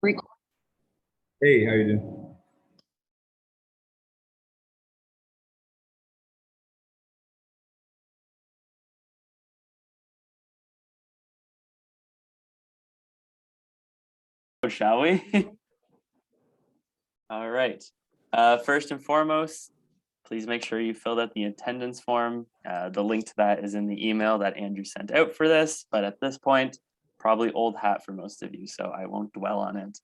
Re- Hey, how you doing? Shall we? All right. First and foremost, please make sure you filled out the attendance form. The link to that is in the email that Andrew sent out for this, but at this point, probably old hat for most of you, so I won't dwell on it.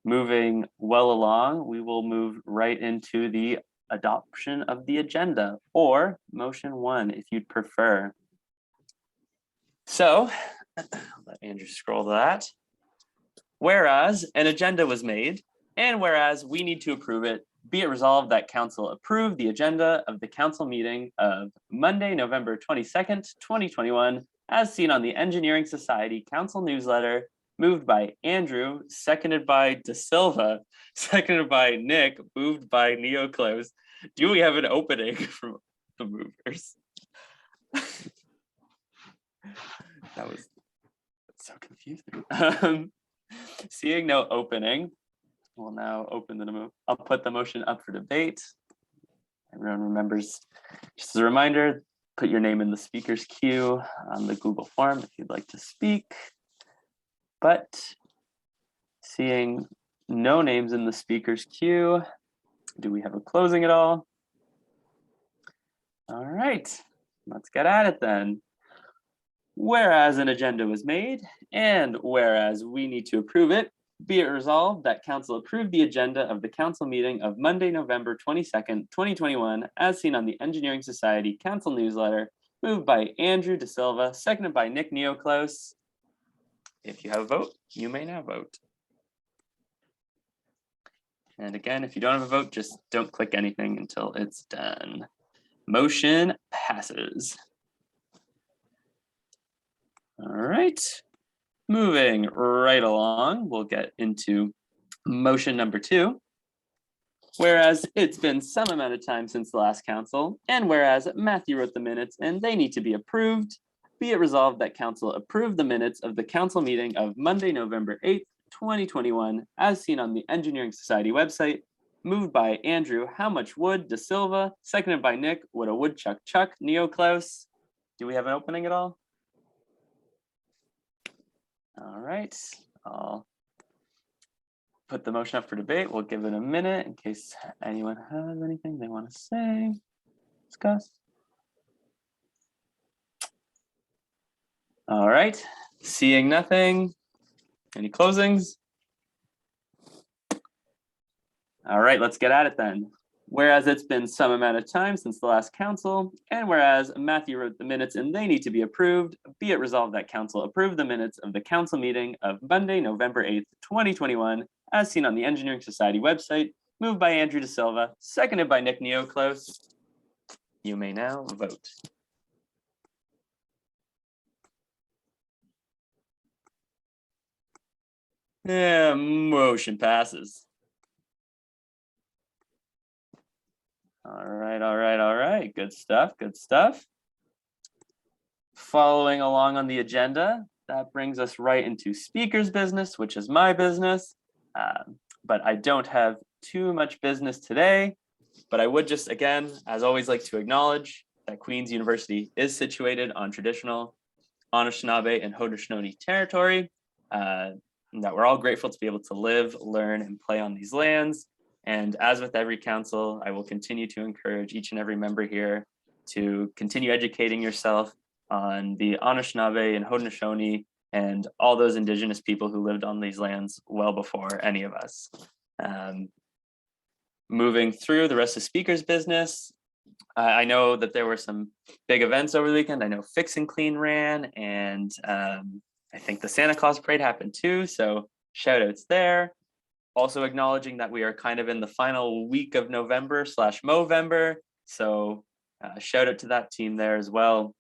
Moving well along, we will move right into the adoption of the agenda, or motion one if you'd prefer. So, let Andrew scroll to that. Whereas an agenda was made, and whereas we need to approve it, be it resolved that council approve the agenda of the council meeting of Monday, November 22nd, 2021, as seen on the Engineering Society Council newsletter, moved by Andrew, seconded by De Silva, seconded by Nick, moved by Neo Close. Do we have an opening from the movers? That was so confusing. Seeing no opening, we'll now open the I'll put the motion up for debate. Everyone remembers, just as a reminder, put your name in the speaker's queue on the Google form if you'd like to speak. But seeing no names in the speaker's queue, do we have a closing at all? All right, let's get at it then. Whereas an agenda was made, and whereas we need to approve it, be it resolved that council approve the agenda of the council meeting of Monday, November 22nd, 2021, as seen on the Engineering Society Council newsletter, moved by Andrew De Silva, seconded by Nick Neoclose. If you have a vote, you may now vote. And again, if you don't have a vote, just don't click anything until it's done. Motion passes. All right, moving right along, we'll get into motion number two. Whereas it's been some amount of time since the last council, and whereas Matthew wrote the minutes and they need to be approved, be it resolved that council approve the minutes of the council meeting of Monday, November 8th, 2021, as seen on the Engineering Society website, moved by Andrew, How Much Wood, De Silva, seconded by Nick, Would a Woodchuck Chuck, Neo Klaus. Do we have an opening at all? All right, I'll put the motion up for debate. We'll give it a minute in case anyone has anything they want to say, discuss. All right, seeing nothing. Any closings? All right, let's get at it then. Whereas it's been some amount of time since the last council, and whereas Matthew wrote the minutes and they need to be approved, be it resolved that council approve the minutes of the council meeting of Monday, November 8th, 2021, as seen on the Engineering Society website, moved by Andrew De Silva, seconded by Nick Neoclose. You may now vote. Yeah, motion passes. All right. Good stuff, good stuff. Following along on the agenda, that brings us right into speaker's business, which is my business. But I don't have too much business today, but I would just, again, as always, like to acknowledge that Queen's University is situated on traditional Anishinaabe and Haudenosaunee territory, and that we're all grateful to be able to live, learn, and play on these lands. And as with every council, I will continue to encourage each and every member here to continue educating yourself on the Anishinaabe and Haudenosaunee and all those indigenous people who lived on these lands well before any of us. Moving through the rest of speaker's business, I know that there were some big events over the weekend. I know Fix and Clean ran, and I think the Santa Claus Parade happened too, so shout outs there. Also acknowledging that we are kind of in the final week of November / Movember, so shout out to that team there as well.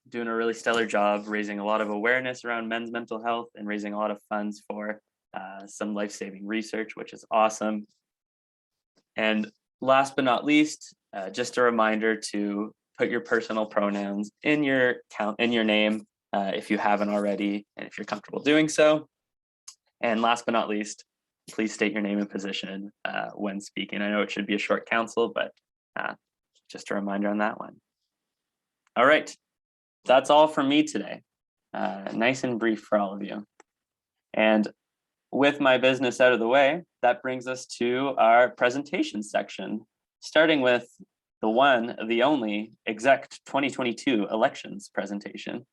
Doing a really stellar job, raising a lot of awareness around men's mental health and raising a lot of funds for some life-saving research, which is awesome. And last but not least, just a reminder to put your personal pronouns in your name if you haven't already, and if you're comfortable doing so. And last but not least, please state your name and position when speaking. I know it should be a short council, but just a reminder on that one. All right, that's all from me today. Nice and brief for all of you. And with my business out of the way, that brings us to our presentation section, starting with the one, the only Exec 2022 elections presentation.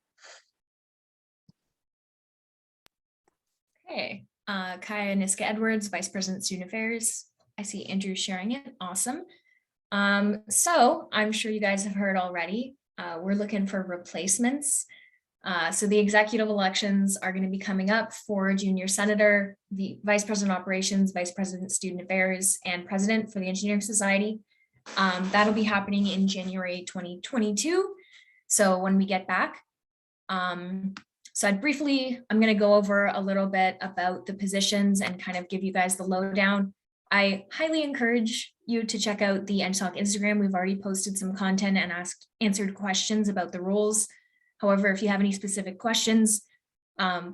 Okay, Kaya Niska-Edwards, Vice President Student Affairs. I see Andrew sharing it, awesome. So I'm sure you guys have heard already, we're looking for replacements. So the executive elections are going to be coming up for junior senator, the vice president operations, vice president student affairs, and president for the Engineering Society. That'll be happening in January 2022. So when we get back, so I'm going to go over a little bit about the positions and kind of give you guys the lowdown. I highly encourage you to check out the EngSoc Instagram. We've already posted some content and answered questions about the roles. However, if you have any specific questions,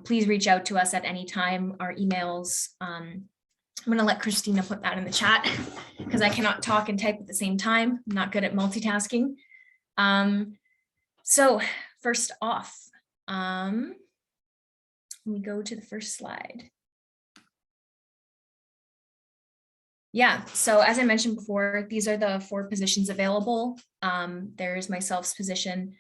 please reach out to us at any time. Our emails, I'm going to let Christina put that in the chat because I cannot talk and type at the same time. I'm not good at multitasking. So first off, let me go to the first slide. Yeah, so as I mentioned before, these are the 4 positions available. There's myself's position,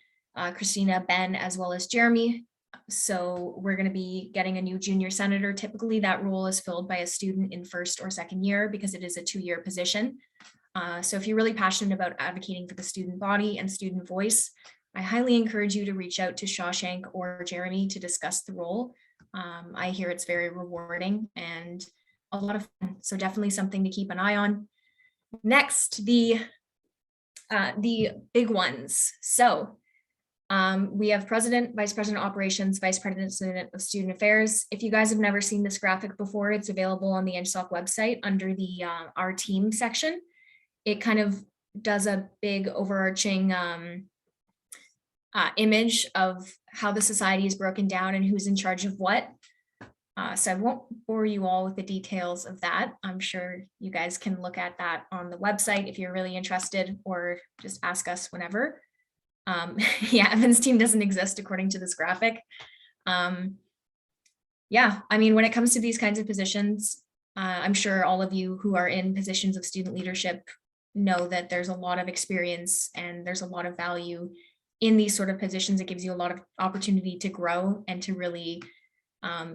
Christina, Ben, as well as Jeremy. So we're going to be getting a new junior senator. Typically that role is filled by a student in first or second year because it is a 2-year position. So if you're really passionate about advocating for the student body and student voice, I highly encourage you to reach out to Shawshank or Jeremy to discuss the role. I hear it's very rewarding and a lot of fun. So definitely something to keep an eye on. Next, the big ones. So we have president, vice president operations, vice president of student affairs. If you guys have never seen this graphic before, it's available on the EngSoc website under the our team section. It kind of does a big overarching image of how the society is broken down and who's in charge of what. So I won't bore you all with the details of that. I'm sure you guys can look at that on the website if you're really interested, or just ask us whenever. Yeah, Evan's team doesn't exist according to this graphic. Yeah, I mean, when it comes to these kinds of positions, I'm sure all of you who are in positions of student leadership know that there's a lot of experience and there's a lot of value in these sort of positions. It gives you a lot of opportunity to grow and to really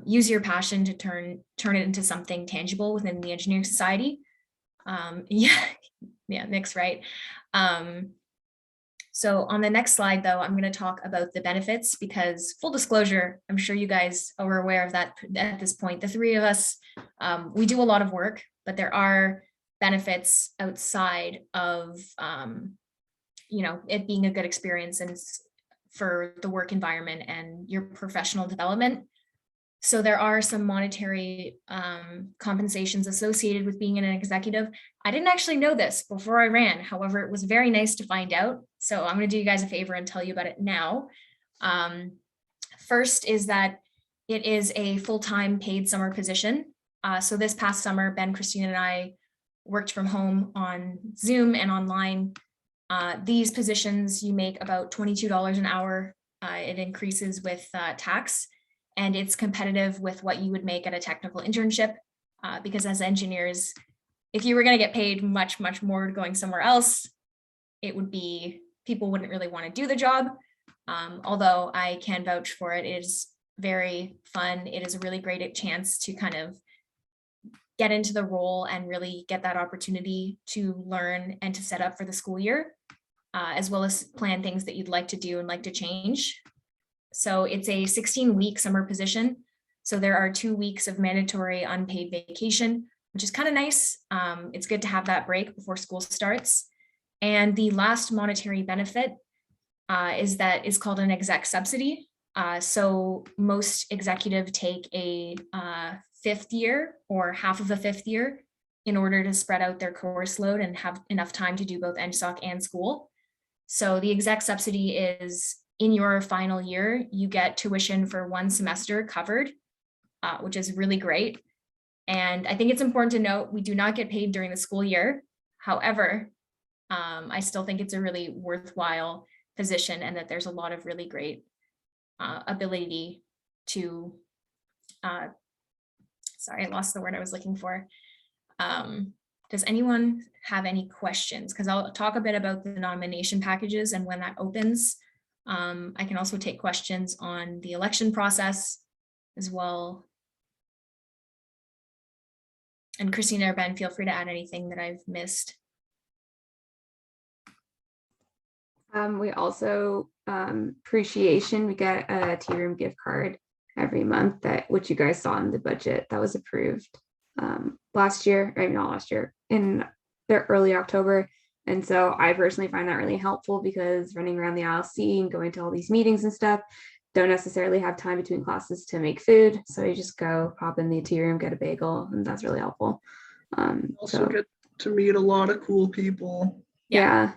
use your passion to turn it into something tangible within the engineering society. Yeah, Nick's right. So on the next slide, though, I'm going to talk about the benefits because, full disclosure, I'm sure you guys are aware of that at this point. The 3 of us, we do a lot of work, but there are benefits outside of, you know, it being a good experience and for the work environment and your professional development. So there are some monetary compensations associated with being an executive. I didn't actually know this before I ran. However, it was very nice to find out. So I'm going to do you guys a favor and tell you about it now. First is that it is a full-time paid summer position. So this past summer, Ben, Christina, and I worked from home on Zoom and online. These positions, you make about $22 an hour. It increases with tax. And it's competitive with what you would make at a technical internship, because as engineers, if you were going to get paid much, much more going somewhere else, it would be, people wouldn't really want to do the job. Although I can vouch for it, it is very fun. It is a really great chance to kind of get into the role and really get that opportunity to learn and to set up for the school year, as well as plan things that you'd like to do and like to change. So it's a 16-week summer position. So there are 2 weeks of mandatory unpaid vacation, which is kind of nice. It's good to have that break before school starts. And the last monetary benefit is called an exec subsidy. So most executives take a 5th year or half of a 5th year in order to spread out their course load and have enough time to do both EngSoc and school. So the exec subsidy is, in your final year, you get tuition for 1 semester covered. which is really great. And I think it's important to note, we do not get paid during the school year. However, I still think it's a really worthwhile position and that there's a lot of really great ability to, sorry, I lost the word I was looking for. Does anyone have any questions? Because I'll talk a bit about the nomination packages and when that opens. I can also take questions on the election process as well. And Christina or Ben, feel free to add anything that I've missed. We also, appreciation, we get a tea room gift card every month, which you guys saw in the budget that was approved last year, or not last year, in the early October. And so I personally find that really helpful because running around the ILC and going to all these meetings and stuff, don't necessarily have time between classes to make food. So you just go pop in the tea room, get a bagel, and that's really helpful. Also get to meet a lot of cool people. Yeah.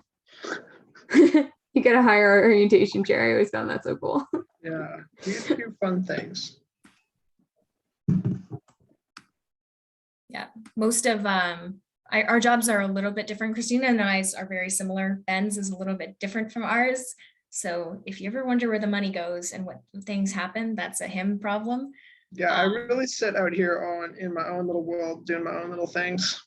You get a higher orientation chair. I always found that so cool. Yeah, you get to do fun things. Yeah, most of our jobs are a little bit different. Christina and I's are very similar. Ben's is a little bit different from ours. So if you ever wonder where the money goes and what things happen, that's a him problem. Yeah, I really sit out here in my own little world, doing my own little things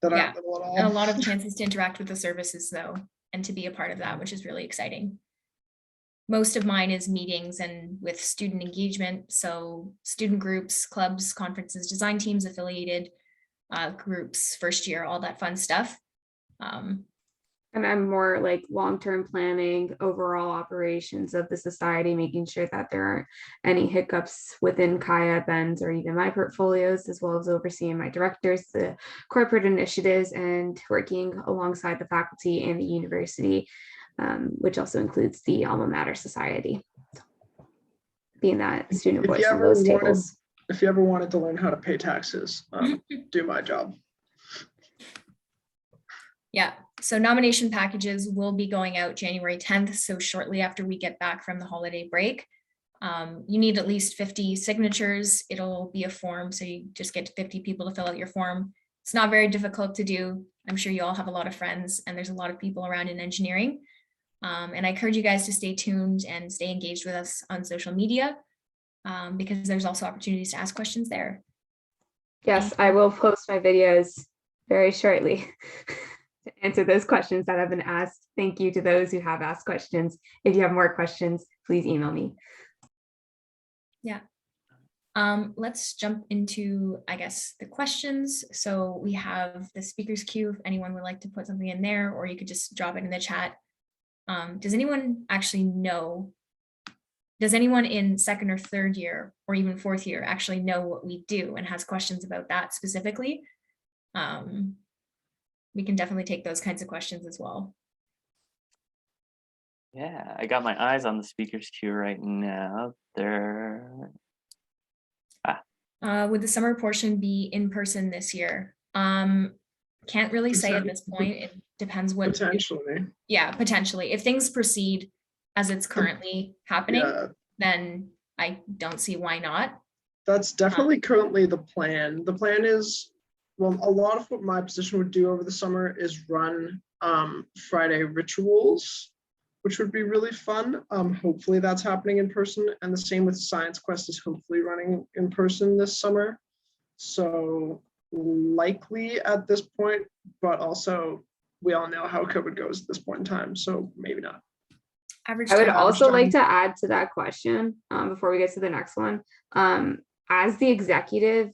that Yeah, aren't little at all. and a lot of chances to interact with the services though, and to be a part of that, which is really exciting. Most of mine is meetings and with student engagement. So student groups, clubs, conferences, design teams, affiliated groups, first year, all that fun stuff. And I'm more like long-term planning, overall operations of the society, making sure that there aren't any hiccups within Kaya, Ben's, or even my portfolios, as well as overseeing my directors, the corporate initiatives, and working alongside the faculty and the university, which also includes the Alma Mater Society. Being that student voice on those tables. If you ever wanted to learn how to pay taxes, do my job. Yeah, so nomination packages will be going out January 10th, so shortly after we get back from the holiday break. You need at least 50 signatures. It'll be a form, so you just get 50 people to fill out your form. It's not very difficult to do. I'm sure you all have a lot of friends and there's a lot of people around in engineering. And I encourage you guys to stay tuned and stay engaged with us on social media because there's also opportunities to ask questions there. Yes, I will post my videos very shortly to answer those questions that have been asked. Thank you to those who have asked questions. If you have more questions, please email me. Yeah. Let's jump into, I guess, the questions. So we have the speakers queue if anyone would like to put something in there, or you could just drop it in the chat. Does anyone actually know? Does anyone in second or third year or even fourth year actually know what we do and has questions about that specifically? We can definitely take those kinds of questions as well. Yeah, I got my eyes on the speakers queue right now. Would the summer portion be in person this year? Can't really say at this point. It depends what. Potentially. Yeah, potentially. If things proceed as it's currently happening, then I don't see why not. That's definitely currently the plan. The plan is, well, a lot of what my position would do over the summer is run Friday rituals, which would be really fun. Hopefully that's happening in person, and the same with Science Quest is hopefully running in person this summer. So likely at this point, but also we all know how COVID goes at this point in time, so maybe not. I would also like to add to that question before we get to the next one. As the executive,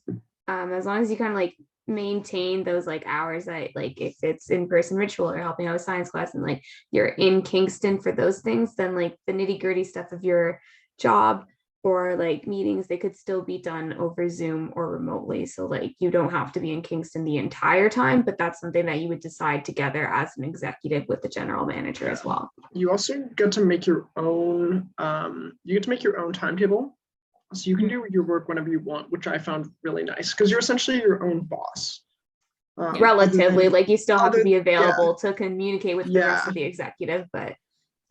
as long as you kind of like maintain those like hours that like if it's in-person ritual or helping out with science class and like you're in Kingston for those things, then like the nitty-gritty stuff of your job or like meetings, they could still be done over Zoom or remotely. So like you don't have to be in Kingston the entire time, but that's something that you would decide together as an executive with the general manager as well. You also get to make your own, timetable. So you can do your work whenever you want, which I found really nice because you're essentially your own boss. Relatively, like you still have to be available to communicate with the rest of the executive, but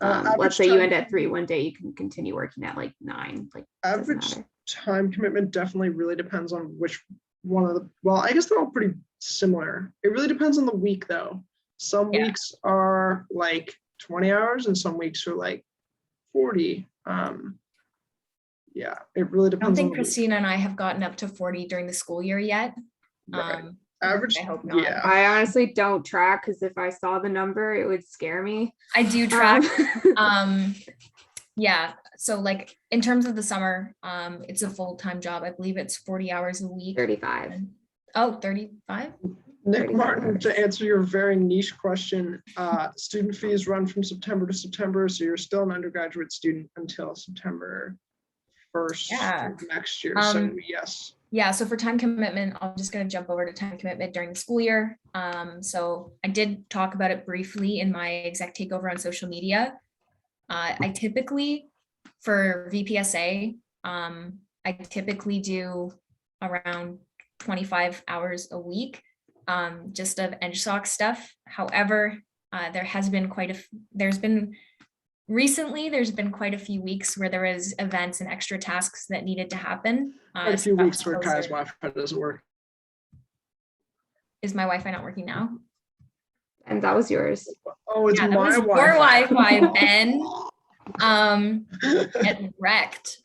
Let's say you end at 3 one day, you can continue working at like 9. Like doesn't Average matter. time commitment definitely really depends on which one of the, well, I guess they're all pretty similar. It really depends on the week though. Some Yeah. weeks are like 20 hours and some weeks are like 40. Yeah, it really I don't depends on think the week. Christina and I have gotten up to 40 during the school year yet. Right. Um, Average, I hope not. yeah. I honestly don't track because if I saw the number, it would scare me. I do track. Um, Yeah, so like in terms of the summer, it's a full-time job. I believe it's 40 hours a week. 35. Oh, 35? Nick 35 Martin, hours. to answer your very niche question, student fees run from September to September, so you're still an undergraduate student until September 1st Yeah. of next year. So yes. Yeah, so for time commitment, I'm just gonna jump over to time commitment during the school year. So I did talk about it briefly in my exec takeover on social media. I typically, for VPSA, I typically do around 25 hours a week, just of EngSoc stuff. However, there's been quite a few weeks where there was events and extra tasks that needed to happen. Quite a so few that weeks was where Kai's closer. Wi-Fi doesn't work. Is my Wi-Fi not working now? And that was yours. Oh, it's Yeah, that my was your Wi-Fi. Wi-Fi, Ben. Get wrecked.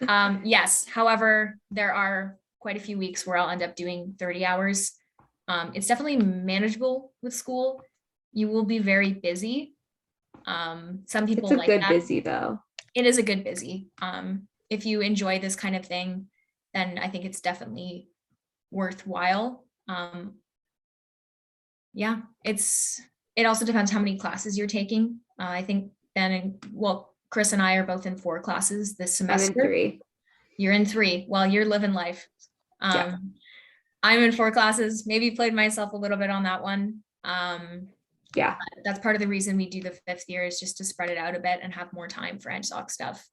Yes, however, there are quite a few weeks where I'll end up doing 30 hours. It's definitely manageable with school. You will be very busy. Some people It's a like good that. busy though. It is a good busy. If you enjoy this kind of thing, then I think it's definitely worthwhile. Yeah, it also depends how many classes you're taking. I think Chris and I are both in 4 classes this I'm in semester. 3. You're in 3. Well, you're living life. Yeah. I'm in 4 classes, maybe played myself a little bit on that one. Yeah. That's part of the reason we do the 5th year, is just to spread it out a bit and have more time for EngSoc stuff.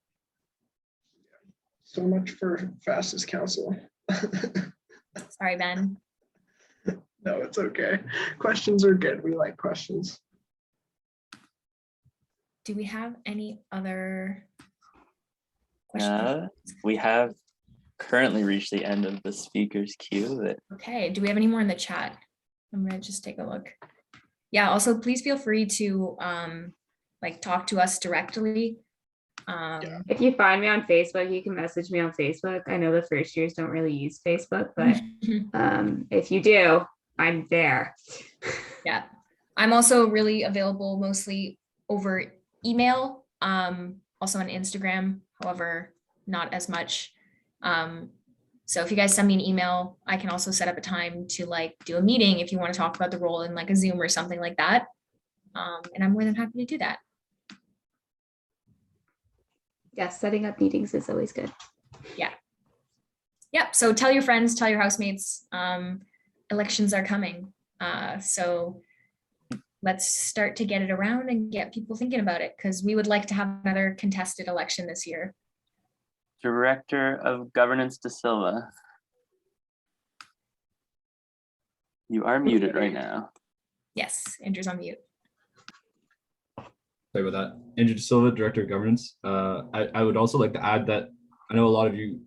So much for fastest council. Sorry, Ben. No, it's okay. Questions are good. We like questions. Do we have any other questions? We have currently reached the end of the speakers queue. Okay, do we have any more in the chat? I'm gonna just take a look. Yeah, also please feel free to like talk to us directly. If you find me on Facebook, you can message me on Facebook. I know the first years don't really use Facebook, but if you do, I'm there. Yeah, I'm also really available mostly over email, also on Instagram, however, not as much. So if you guys send me an email, I can also set up a time to like do a meeting if you want to talk about the role in like a Zoom or something like that. And I'm more than happy to do that. Yes, setting up meetings is always good. Yep, so tell your friends, tell your housemates, elections are coming. So let's start to get it around and get people thinking about it, because we would like to have another contested election this year. Director of Governance De Silva. You are muted right now. Yes, Andrew's on mute. Sorry about that. Andrew De Silva, Director of Governance. I would also like to add that I know a lot of you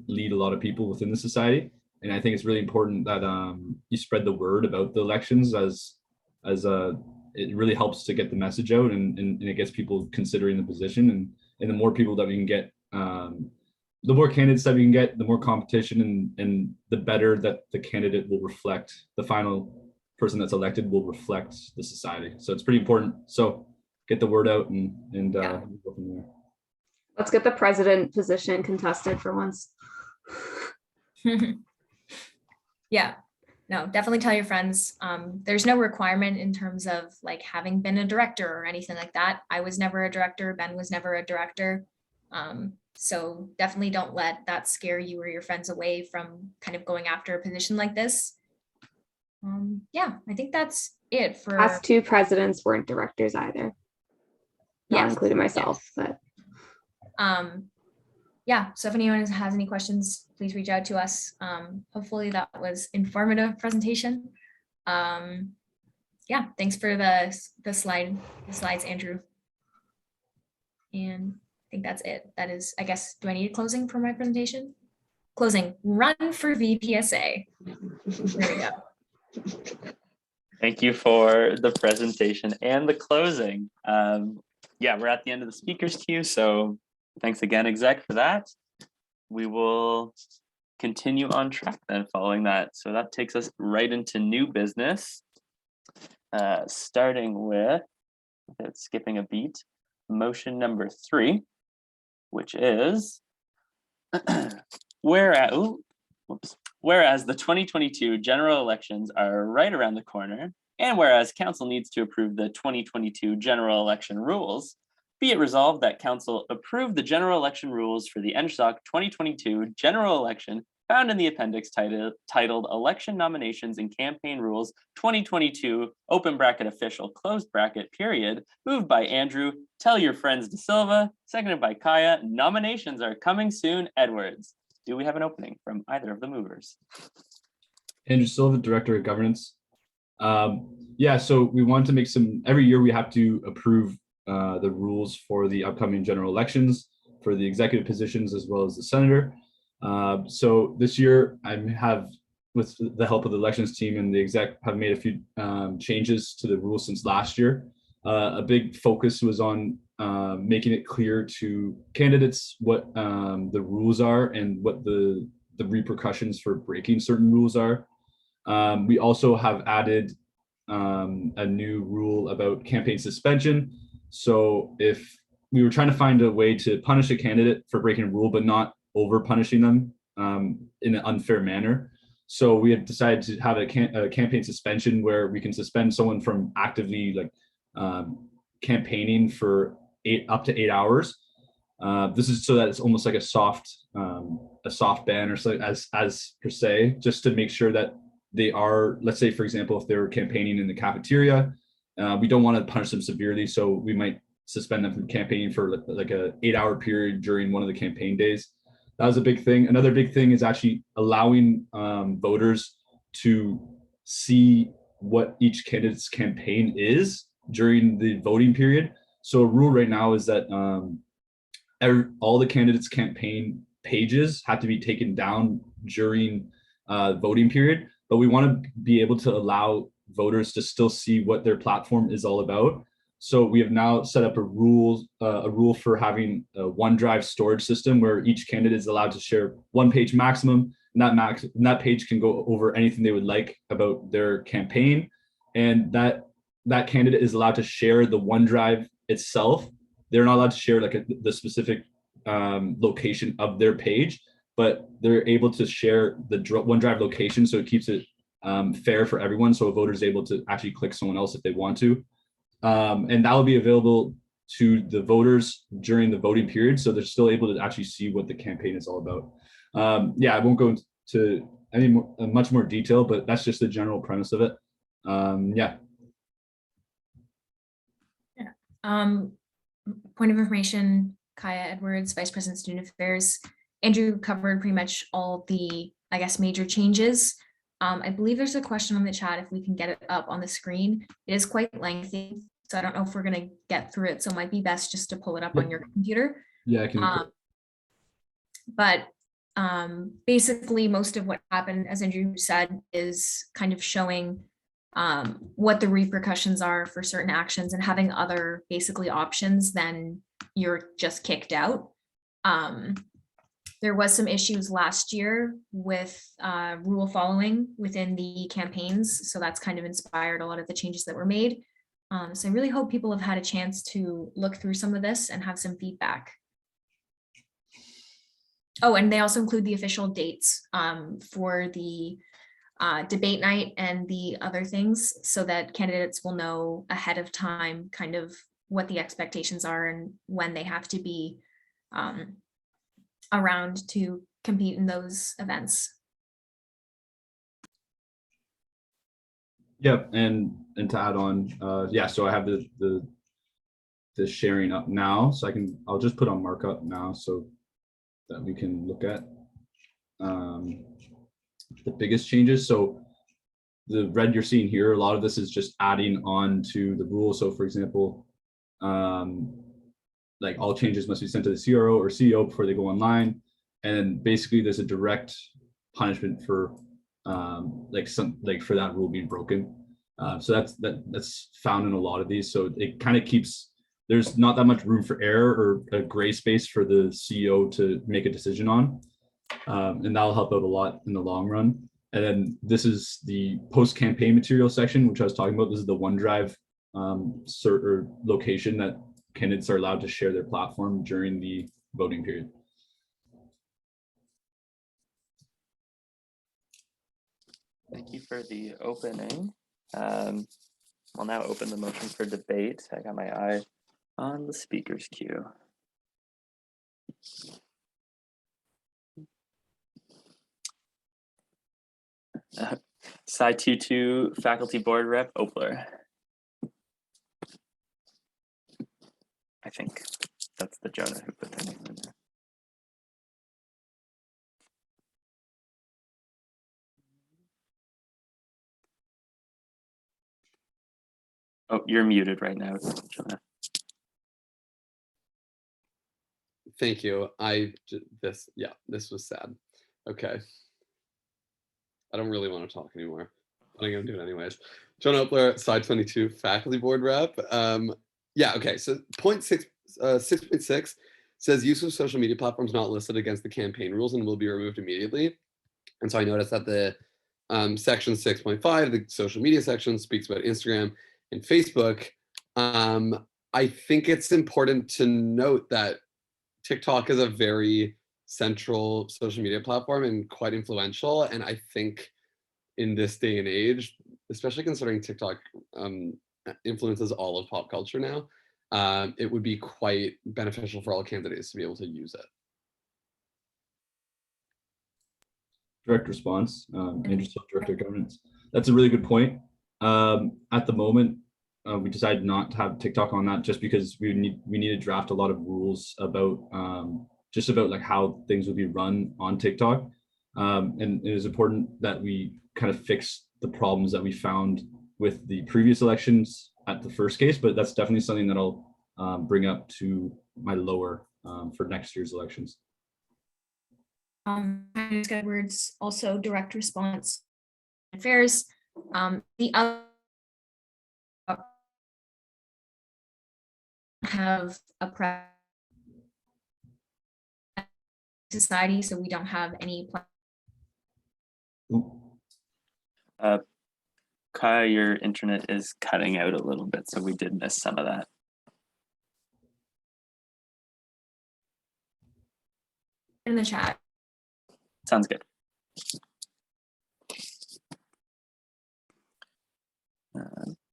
lead a lot of people within the society, and I think it's really important that you spread the word about the elections, as it really helps to get the message out, and it gets people considering the position, and the more people that we can get, the more candidates that we can get, the more competition, and the better that the candidate will reflect, the final person that's elected will reflect the society. So it's pretty important. So get the word out and Yeah. go from there. Let's get the president position contested for once. Yeah, no, definitely tell your friends. There's no requirement in terms of like having been a director or anything like that. I was never a director. Ben was never a director. So definitely don't let that scare you or your friends away from kind of going after a position like this. Yeah, I think that's it for. Last 2 presidents weren't directors either. Not Yes, including myself, but yeah, so if anyone has any questions, please reach out to us. Hopefully that was informative presentation. Yeah, thanks for the slides, Andrew. And I think that's it. That is, I guess, do I need a closing for my presentation? Closing, run for VPSA. There we go. Thank you for the presentation and the closing. Yeah, we're at the end of the speakers queue, so thanks again, exec, for that. We will continue on track then following that. So that takes us right into new business, starting with, without skipping a beat, motion number 3, which is whereas the 2022 general elections are right around the corner, and whereas council needs to approve the 2022 general election rules, be it resolved that council approve the general election rules for the EngSoc 2022 general election found in the appendix titled Election Nominations and Campaign Rules 2022 open bracket official closed bracket period, moved by Andrew, tell your friends De Silva, seconded by Kaya. Nominations are coming soon, Edwards. Do we have an opening from either of the movers? Andrew Silva, Director of Governance. Yeah, so we want to make every year we have to approve the rules for the upcoming general elections for the executive positions as well as the senator. So this year I have, with the help of the elections team and the exec, have made a few changes to the rules since last year. A big focus was on making it clear to candidates what the rules are and what the repercussions for breaking certain rules are. We also have added a new rule about campaign suspension. So if we were trying to find a way to punish a candidate for breaking a rule, but not over punishing them in an unfair manner. So we have decided to have a campaign suspension where we can suspend someone from actively campaigning for up to 8 hours. This is so that it's almost like a soft ban, or so as per se, just to make sure that they are, let's say, for example, if they're campaigning in the cafeteria, we don't want to punish them severely. So we might suspend them from campaigning for like a 8-hour period during one of the campaign days. That was a big thing. Another big thing is actually allowing voters to see what each candidate's campaign is during the voting period. So a rule right now is that all the candidates' campaign pages have to be taken down during voting period, but we want to be able to allow voters to still see what their platform is all about. So we have now set up a rule for having a OneDrive storage system where each candidate is allowed to share 1 page maximum, and that page can go over anything they would like about their campaign, and that candidate is allowed to share the OneDrive itself. They're not allowed to share the specific location of their page, but they're able to share the OneDrive location, so it keeps it fair for everyone. So a voter is able to actually click someone else if they want to. And that will be available to the voters during the voting period, so they're still able to actually see what the campaign is all about. Yeah, I won't go into much more detail, but that's just the general premise of it. Yeah. Point of information, Kaya Edwards, Vice President Student Affairs. Andrew covered pretty much all the, I guess, major changes. I believe there's a question on the chat if we can get it up on the screen. It is quite lengthy, so I don't know if we're going to get through it. So it might be best just to pull it up on your computer. Yeah, I can. But basically, most of what happened, as Andrew said, is kind of showing what the repercussions are for certain actions and having other basically options than you're just kicked out. There was some issues last year with rule following within the campaigns. So that's kind of inspired a lot of the changes that were made. So I really hope people have had a chance to look through some of this and have some feedback. Oh, and they also include the official dates for the debate night and the other things, so that candidates will know ahead of time kind of what the expectations are and when they have to be around to compete in those events. Yep, and to add on, yeah, so I have the sharing up now, so I'll just put on Markup now so that we can look at the biggest changes. So the red you're seeing here, a lot of this is just adding on to the rules. So for example, like all changes must be sent to the CRO or CEO before they go online. And then basically there's a direct punishment for for that rule being broken. So that's found in a lot of these. So it kind of keeps, there's not that much room for error or a gray space for the CEO to make a decision on. And that'll help out a lot in the long run. And then this is the post-campaign material section, which I was talking about. This is the OneDrive or location that candidates are allowed to share their platform during the voting period. Thank you for the opening. I'll now open the motion for debate. I got my eye on the speakers queue. Sci 2 faculty board rep Opler. I think that's the Jonah who put their name in there. Oh, you're muted right now, Jonah. Thank you. This was sad. Okay. I don't really want to talk anymore, but I'm gonna do it anyways. John Opler, Sci 22 faculty board rep. Okay. So point 6.6 says use of social media platforms not listed against the campaign rules and will be removed immediately. And so I noticed that the section 6.5, the social media section, speaks about Instagram and Facebook. I think it's important to note that TikTok is a very central social media platform and quite influential. And I think in this day and age, especially considering TikTok influences all of pop culture now, it would be quite beneficial for all candidates to be able to use it. Direct response, EngSoc Director of Governance. That's a really good point. At the moment, we decided not to have TikTok on that just because we need to draft a lot of rules about just about like how things will be run on TikTok. And it is important that we kind of fix the problems that we found with the previous elections at the first case, but that's definitely something that I'll bring up to my lower for next year's elections. Edwards, also direct response affairs. The other have a prep society, so we don't have any Kaya, your internet is cutting out a little bit, so we did miss some of that. in the chat. Sounds good.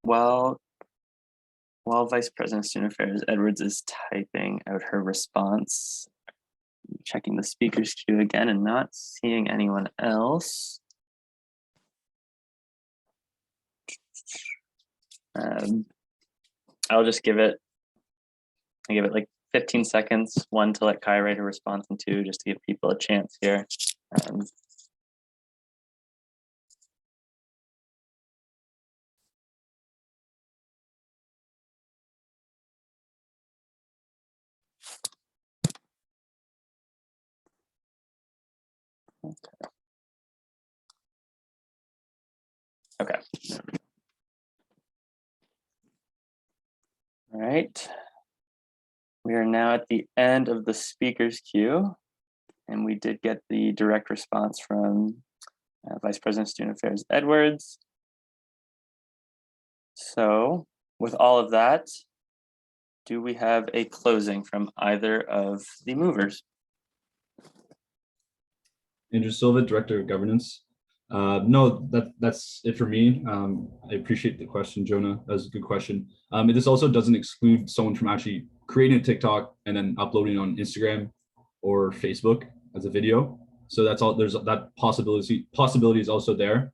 While Vice President of Student Affairs Edwards is typing out her response, checking the speakers queue again and not seeing anyone else. I'll just give it like 15 seconds, 1 to let Kai write her response, and 2 just to give people a chance here. Okay. All right. We are now at the end of the speakers queue, and we did get the direct response from Vice President of Student Affairs Edwards. So with all of that, do we have a closing from either of the movers? Andrew Silva, Director of Governance. No, that's it for me. I appreciate the question, Jonah. That was a good question. This also doesn't exclude someone from actually creating a TikTok and then uploading on Instagram or Facebook as a video. So that's all. There's that possibility is also there.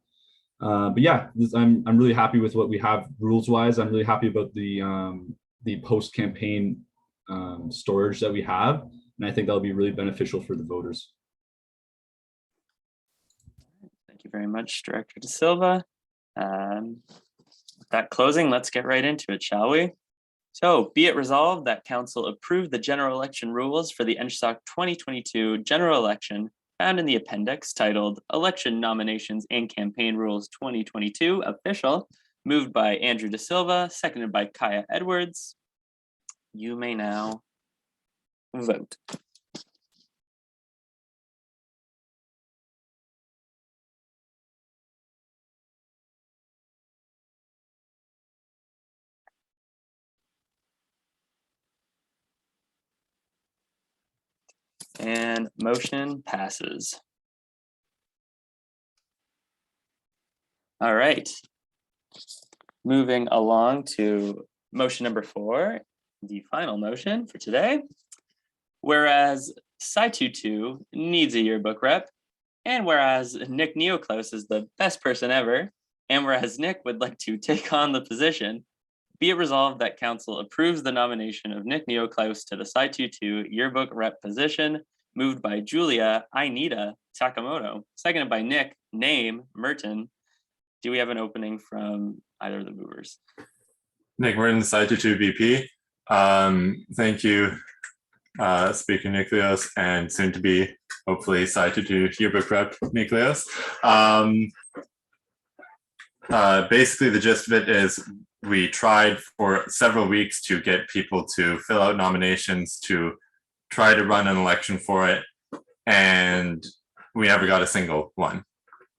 But yeah, I'm really happy with what we have rules wise. I'm really happy about the post campaign storage that we have, and I think that'll be really beneficial for the voters. Thank you very much, Director De Silva. With that closing, let's get right into it, shall we? So be it resolved that council approve the general election rules for the EngSoc 2022 general election found in the appendix titled Election Nominations and Campaign Rules 2022 Official, moved by Andrew De Silva, seconded by Kaya Edwards. You may now vote. And motion passes. All right. Moving along to motion number 4, the final motion for today. Whereas Sci22 needs a yearbook rep, and whereas Nick Neoclaus is the best person ever, and whereas Nick would like to take on the position, be it resolved that council approves the nomination of Nick Neoclaus to the Sci22 yearbook rep position, moved by Julia Ainita Sakamoto, seconded by Nick Name Merton. Do we have an opening from either of the movers? Nick Merton, Sci22 VP. Thank you, Speaker Nucleus, and soon to be, hopefully, Sci22 yearbook rep Nucleus. Basically, the gist of it is we tried for several weeks to get people to fill out nominations to try to run an election for it, and we never got a single one.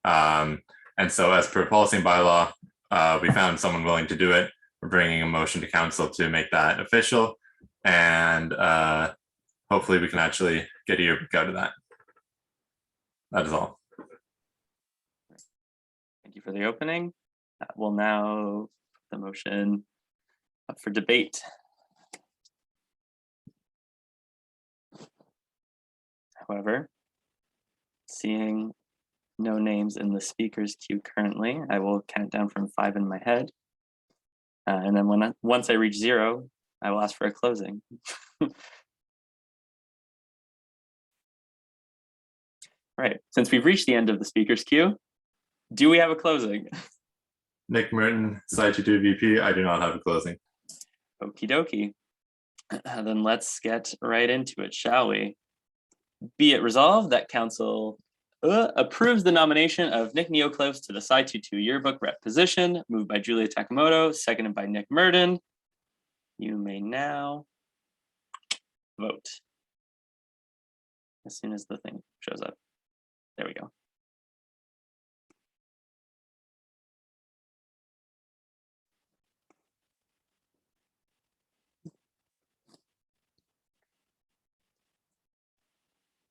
And so as per policy and bylaw, we found someone willing to do it. We're bringing a motion to council to make that official, and hopefully we can actually get a yearbook out of that. That is all. Thank you for the opening. We'll now put the motion up for debate. However, seeing no names in the speakers queue currently, I will count down from 5 in my head. And then once I reach 0, I will ask for a closing. Right, since we've reached the end of the speakers queue, do we have a closing? Nick Merton, Sci22 VP. I do not have a closing. Okie dokie. Then let's get right into it, shall we? Be it resolved that council approves the nomination of Nick Neoclaus to the Sci22 yearbook rep position, moved by Julia Takamoto, seconded by Nick Merton. You may now vote. As soon as the thing shows up. There we go.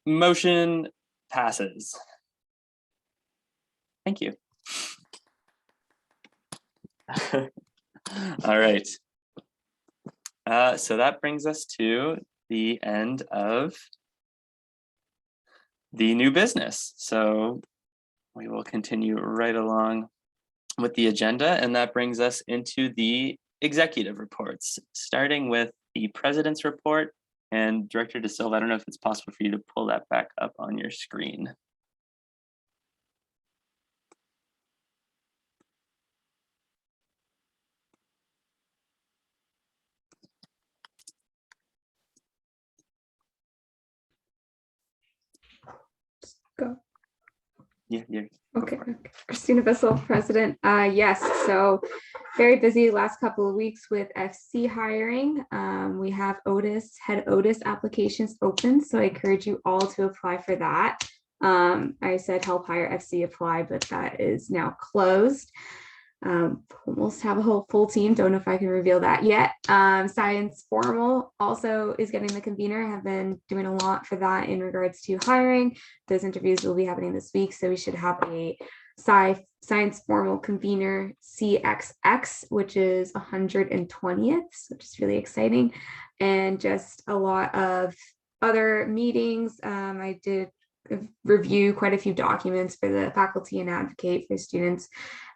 Motion passes. Thank you. All right. So that brings us to the end of the new business. So we will continue right along with the agenda, and that brings us into the executive reports, starting with the president's report. And Director De Silva, I don't know if it's possible for you to pull that back up on your screen. Go. Yeah. Okay. Christina Bissell, President. Yes, so very busy last couple of weeks with FC hiring. We have head Otis applications open, so I encourage you all to apply for that. I said help hire FC apply, but that is now closed. Almost have a whole full team. Don't know if I can reveal that yet. Science Formal also is getting the convener. I have been doing a lot for that in regards to hiring. Those interviews will be happening this week, so we should have a Science Formal convener CXX, which is 120th, which is really exciting, and just a lot of other meetings. I did review quite a few documents for the faculty and advocate for students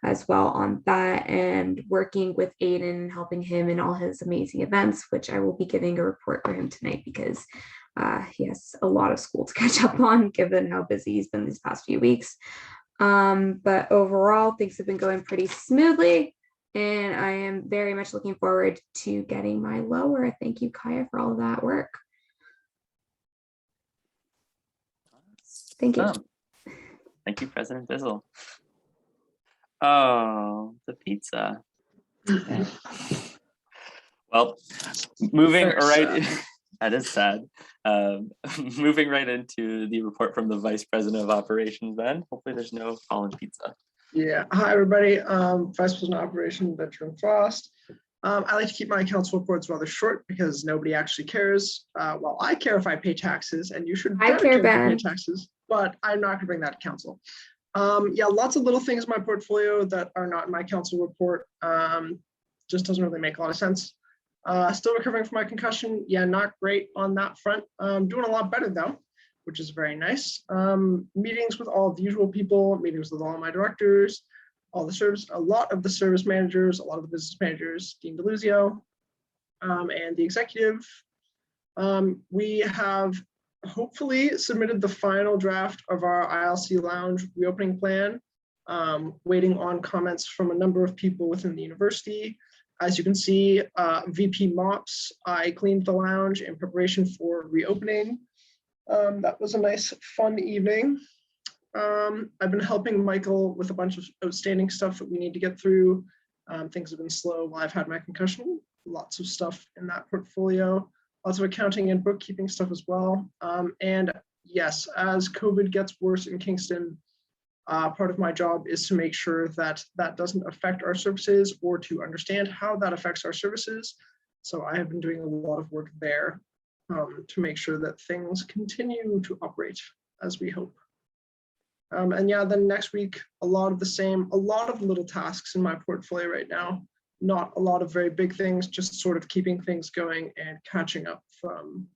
as well on that, and working with Aiden and helping him in all his amazing events, which I will be giving a report for him tonight because he has a lot of school to catch up on given how busy he's been these past few weeks. But overall, things have been going pretty smoothly. and I am very much looking forward to getting my lower. Thank you, Kaya, for all of that work. Thank you. Thank you, President Bizzle. Oh, the pizza. Yeah. Well, moving Very right, sad. that is sad. Moving right into the report from the Vice President of Operations, then. Hopefully there's no fallen pizza. Yeah. Hi, everybody. Vice President of Operation, Benjamin Frost. I like to keep my council reports rather short because nobody actually cares. Well, I care if I pay taxes, and you should I better care, if you pay Ben. taxes, but I'm not going to bring that to council. Yeah, lots of little things in my portfolio that are not in my council report. Just doesn't really make a lot of sense. Still recovering from my concussion. Yeah, not great on that front. Doing a lot better though, which is very nice. Meetings with all of the usual people, meetings with all of my directors, all the service, a lot of the service managers, a lot of the business managers, Dean DeLuzio, and the executive. We have hopefully submitted the final draft of our ILC Lounge reopening plan, waiting on comments from a number of people within the university. As you can see, VP Mops, I cleaned the lounge in preparation for reopening. That was a nice, fun evening. I've been helping Michael with a bunch of outstanding stuff that we need to get through. Things have been slow while I've had my concussion. Lots of stuff in that portfolio, lots of accounting and bookkeeping stuff as well. And yes, as COVID gets worse in Kingston, part of my job is to make sure that that doesn't affect our services or to understand how that affects our services. So I have been doing a lot of work there to make sure that things continue to operate as we hope. And yeah, then next week, a lot of the same, a lot of little tasks in my portfolio right now. Not a lot of very big things, just sort of keeping things going and catching up from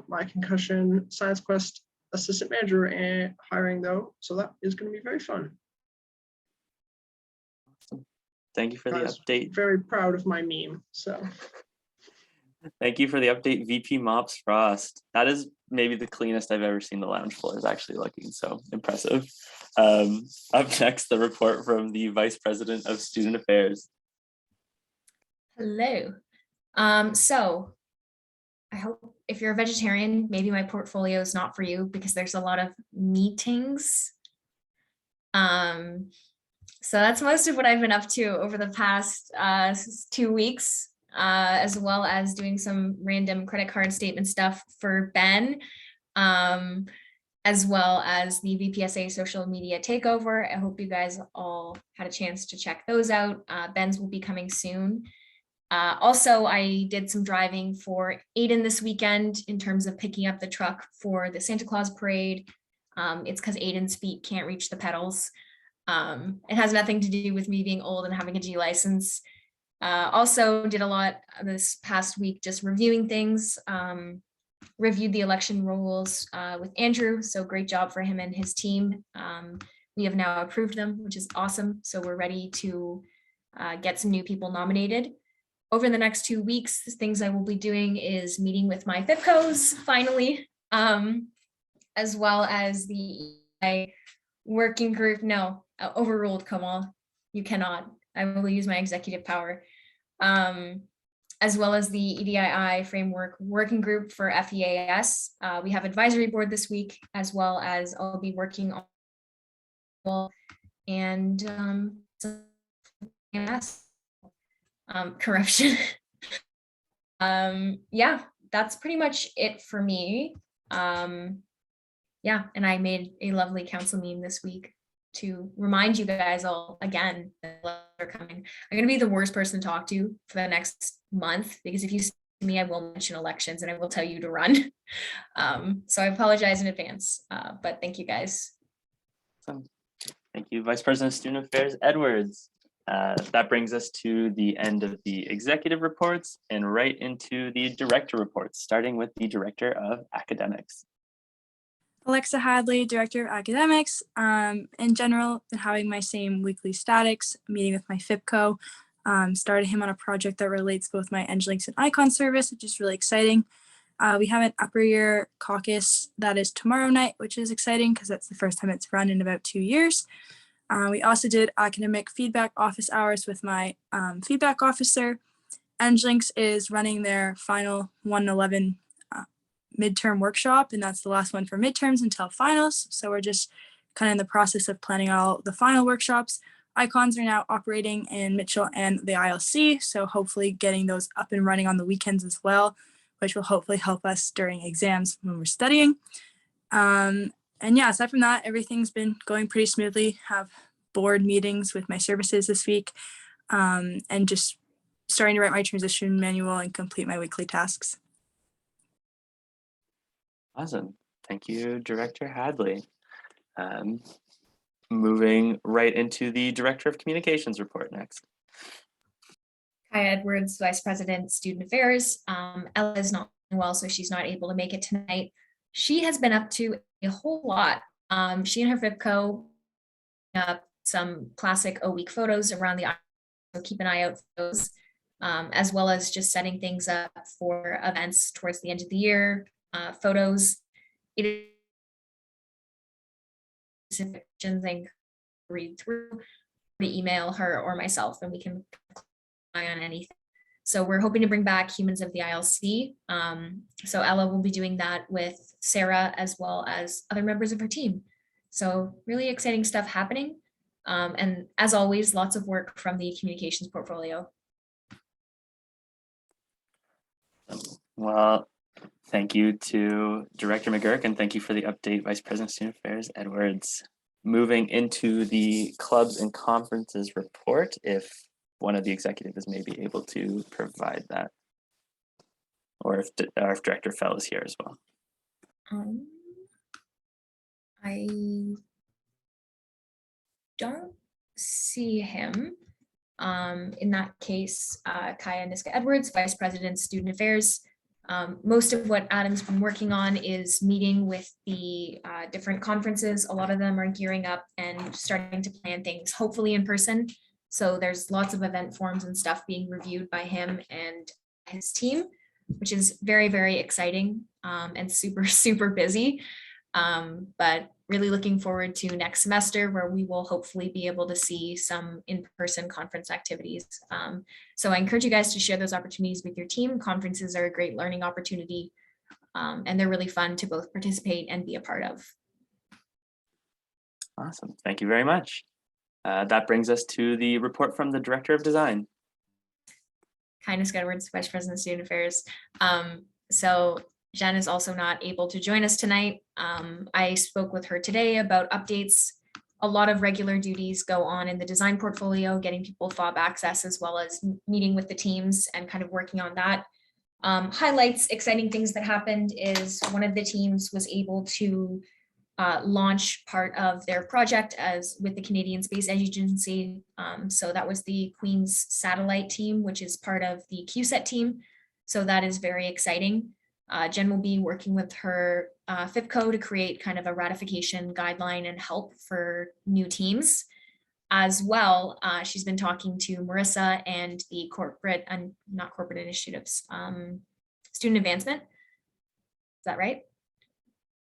my concussion Science Quest assistant manager and hiring though. So that is going to be very fun. Thank you for the update. Very proud of my meme. So thank you for the update, VP Mops Frost. That is maybe the cleanest I've ever seen the lounge floor is actually looking, so impressive. Up next, the report from the Vice President of Student Affairs. Hello. So I hope if you're a vegetarian, maybe my portfolio is not for you because there's a lot of meetings. So that's most of what I've been up to over the past 2 weeks, as well as doing some random credit card statement stuff for Ben, as well as the VPSA social media takeover. I hope you guys all had a chance to check those out. Ben's will be coming soon. Also, I did some driving for Aiden this weekend in terms of picking up the truck for the Santa Claus parade. It's because Aiden's feet can't reach the pedals. It has nothing to do with me being old and having a G license. Also did a lot this past week just reviewing things, reviewed the election rules with Andrew, so great job for him and his team. We have now approved them, which is awesome. So we're ready to get some new people nominated. Over the next 2 weeks, the things I will be doing is meeting with my FIPCOs finally, as well as the working group. No, overruled, Kamal. You cannot. I will use my executive power. As well as the EDII framework working group for FEAS. We have advisory board this week, as well as I'll be working on and corruption. Yeah, that's pretty much it for me. Yeah, and I made a lovely council meme this week to remind you guys all again that they're coming. I'm gonna be the worst person to talk to for the next month because if you see me, I will mention elections and I will tell you to run. So I apologize in advance, but thank you guys. Awesome. Thank you, Vice President of Student Affairs, Edwards. That brings us to the end of the executive reports and right into the director reports, starting with the Director of Academics. Alexa Hadley, Director of Academics. In general, been having my same weekly statics, meeting with my FIPCO. Started him on a project that relates both my EngLinks and Icon service, which is really exciting. We have an upper year caucus that is tomorrow night, which is exciting because that's the first time it's run in about 2 years. We also did academic feedback office hours with my feedback officer. EngLinks is running their final 111 midterm workshop, and that's the last one for midterms until finals. So we're just kind of in the process of planning all the final workshops. Icons are now operating in Mitchell and the ILC, so hopefully getting those up and running on the weekends as well, which will hopefully help us during exams when we're studying. And yeah, aside from that, everything's been going pretty smoothly. Have board meetings with my services this week, and just starting to write my transition manual and complete my weekly tasks. Awesome. Thank you, Director Hadley. Moving right into the Director of Communications report next. Kaya Edwards, Vice President, Student Affairs. Ella is not well, so she's not able to make it tonight. She has been up to a whole lot. She and her FIPCO up some classic O-Week photos around the island, so keep an eye out for those, as well as just setting things up for events towards the end of the year, photos. It is and read through, email her or myself, and we can eye on anything. So we're hoping to bring back Humans of the ILC. So Ella will be doing that with Sarah as well as other members of her team. So really exciting stuff happening. And as always, lots of work from the communications portfolio. Well, thank you to Director McGurk, and thank you for the update, Vice President Student Affairs Edwards. Moving into the clubs and conferences report, if one of the executives may be able to provide that, or if Director Fell is here as well. I don't see him. In that case, Kaya Niska Edwards, Vice President, Student Affairs. Most of what Adam's been working on is meeting with the different conferences. A lot of them are gearing up and starting to plan things, hopefully in person. So there's lots of event forms and stuff being reviewed by him and his team, which is very, very exciting and super, super busy. But really looking forward to next semester, where we will hopefully be able to see some in-person conference activities. So I encourage you guys to share those opportunities with your team. Conferences are a great learning opportunity, and they're really fun to both participate and be a part of. Awesome, thank you very much. That brings us to the report from the Director of Design. Kindness Edwards, Vice President, Student Affairs. So Jen is also not able to join us tonight. I spoke with her today about updates. A lot of regular duties go on in the design portfolio, getting people fob access, as well as meeting with the teams and kind of working on that. Highlights, exciting things that happened is one of the teams was able to launch part of their project as with the Canadian Space Agency. So that was the Queen's Satellite team, which is part of the QSET team. So that is very exciting. Jen will be working with her FIPCO to create kind of a ratification guideline and help for new teams. As well, she's been talking to Marissa and the corporate and not corporate initiatives, student advancement. Is that right?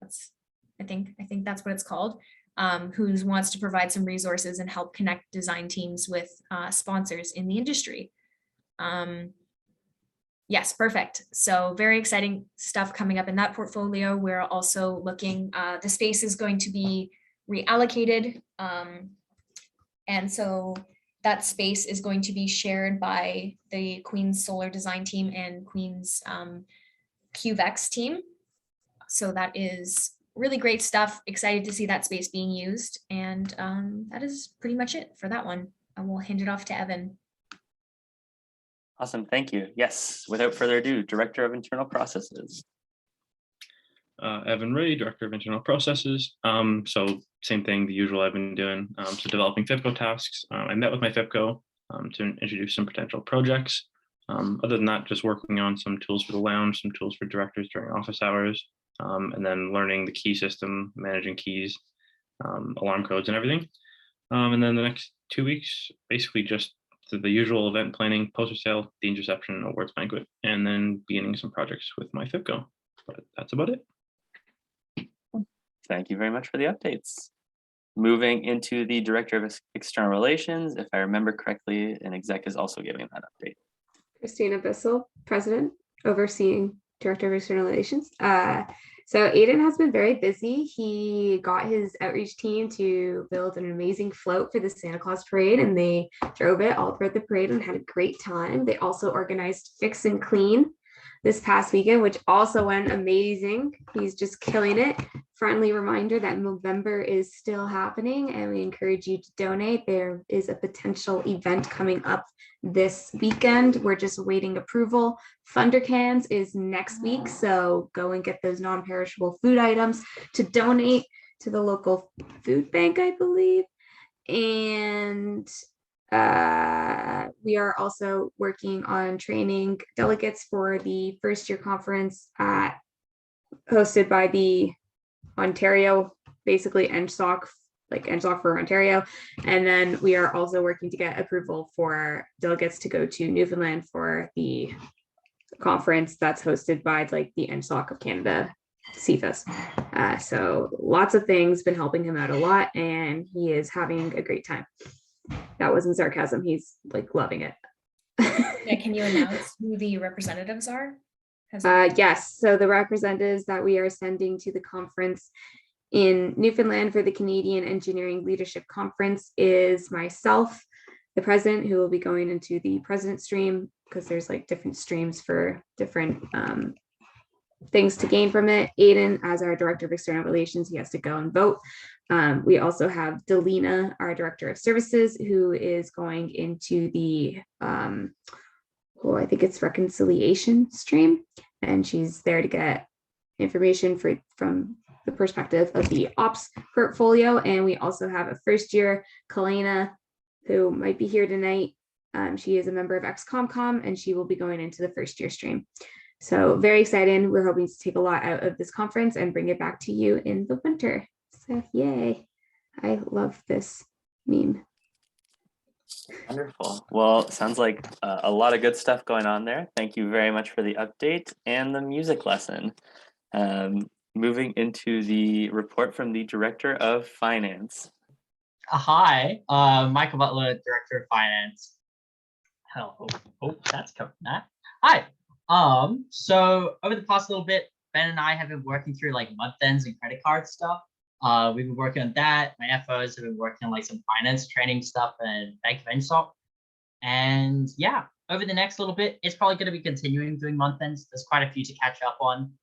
I think that's what it's called. Who wants to provide some resources and help connect design teams with sponsors in the industry. Yes, perfect. So very exciting stuff coming up in that portfolio. We're also looking, the space is going to be reallocated. And so that space is going to be shared by the Queen's Solar Design team and Queen's QVEX team. So that is really great stuff. Excited to see that space being used. And that is pretty much it for that one. I will hand it off to Evan. Awesome, thank you. Yes, without further ado, Director of Internal Processes. Evan Ray, Director of Internal Processes. So same thing, the usual I've been doing. So developing FIPCO tasks. I met with my FIPCO to introduce some potential projects. Other than that, just working on some tools for the lounge, some tools for directors during office hours, and then learning the key system, managing keys, alarm codes and everything. And then the next 2 weeks, basically just the usual event planning, poster sale, the interception, awards banquet, and then beginning some projects with my FIPCO. But that's about it. Thank you very much for the updates. Moving into the Director of External Relations, if I remember correctly, an exec is also giving that update. Christina Bissell, President, overseeing Director of External Relations. So Aiden has been very busy. He got his outreach team to build an amazing float for the Santa Claus parade, and they drove it all throughout the parade and had a great time. They also organized Fix and Clean this past weekend, which also went amazing. He's just killing it. Friendly reminder that November is still happening, and we encourage you to donate. There is a potential event coming up this weekend. We're just waiting approval. Thunder Cans is next week, so go and get those non-perishable food items to donate to the local food bank, I believe. And we are also working on training delegates for the first year conference hosted by the Ontario, basically EngSoc, like EngSoc for Ontario. And then we are also working to get approval for delegates to go to Newfoundland for the conference that's hosted by like the EngSoc of Canada, CFAS. So lots of things, been helping him out a lot, and he is having a great time. That wasn't sarcasm. He's like loving it. Yeah, can you announce who the representatives are? Yes, so the representatives that we are sending to the conference in Newfoundland for the Canadian Engineering Leadership Conference is myself, the president, who will be going into the president stream, because there's like different streams for different things to gain from it. Aiden, as our Director of External Relations, he has to go and vote. We also have Delina, our Director of Services, who is going into the I think it's reconciliation stream, and she's there to get information from the perspective of the ops portfolio. And we also have a first year, Kalena, who might be here tonight. She is a member of XCOMCom, and she will be going into the first year stream. So very excited. We're hoping to take a lot out of this conference and bring it back to you in the winter. So yay. I love this meme. Wonderful. Well, sounds like a lot of good stuff going on there. Thank you very much for the update and the music lesson. Moving into the report from the Director of Finance. Hi, Michael Butler, Director of Finance. Oh, that's covered that. Hi. So over the past little bit, Ben and I have been working through like month ends and credit card stuff. We've been working on that. My FOs have been working on like some finance training stuff and Bank of EngSoc. And yeah, over the next little bit, it's probably going to be continuing doing month ends. There's quite a few to catch up on.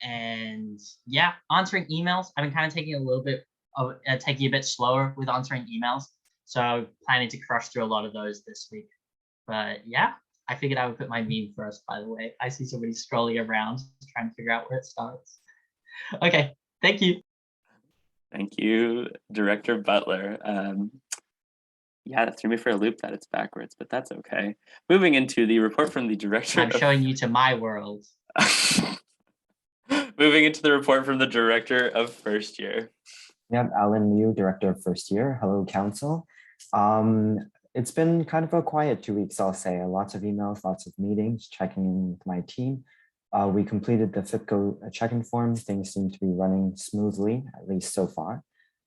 And yeah, answering emails. I've been kind of taking a little bit of taking a bit slower with answering emails. So planning to crush through a lot of those this week. But yeah, I figured I would put my meme first, by the way. I see somebody scrolling around trying to figure out where it starts. Okay. Thank you. Thank you, Director Butler. Yeah, that threw me for a loop that it's backwards, but that's okay. Moving into the report from the Director. I'm showing you to my world. Moving into the report from the Director of First Year. Yep, Alan Liu, Director of First Year. Hello, Council. It's been kind of a quiet 2 weeks, I'll say. Lots of emails, lots of meetings, checking in with my team. We completed the FIPCO check-in form. Things seem to be running smoothly, at least so far.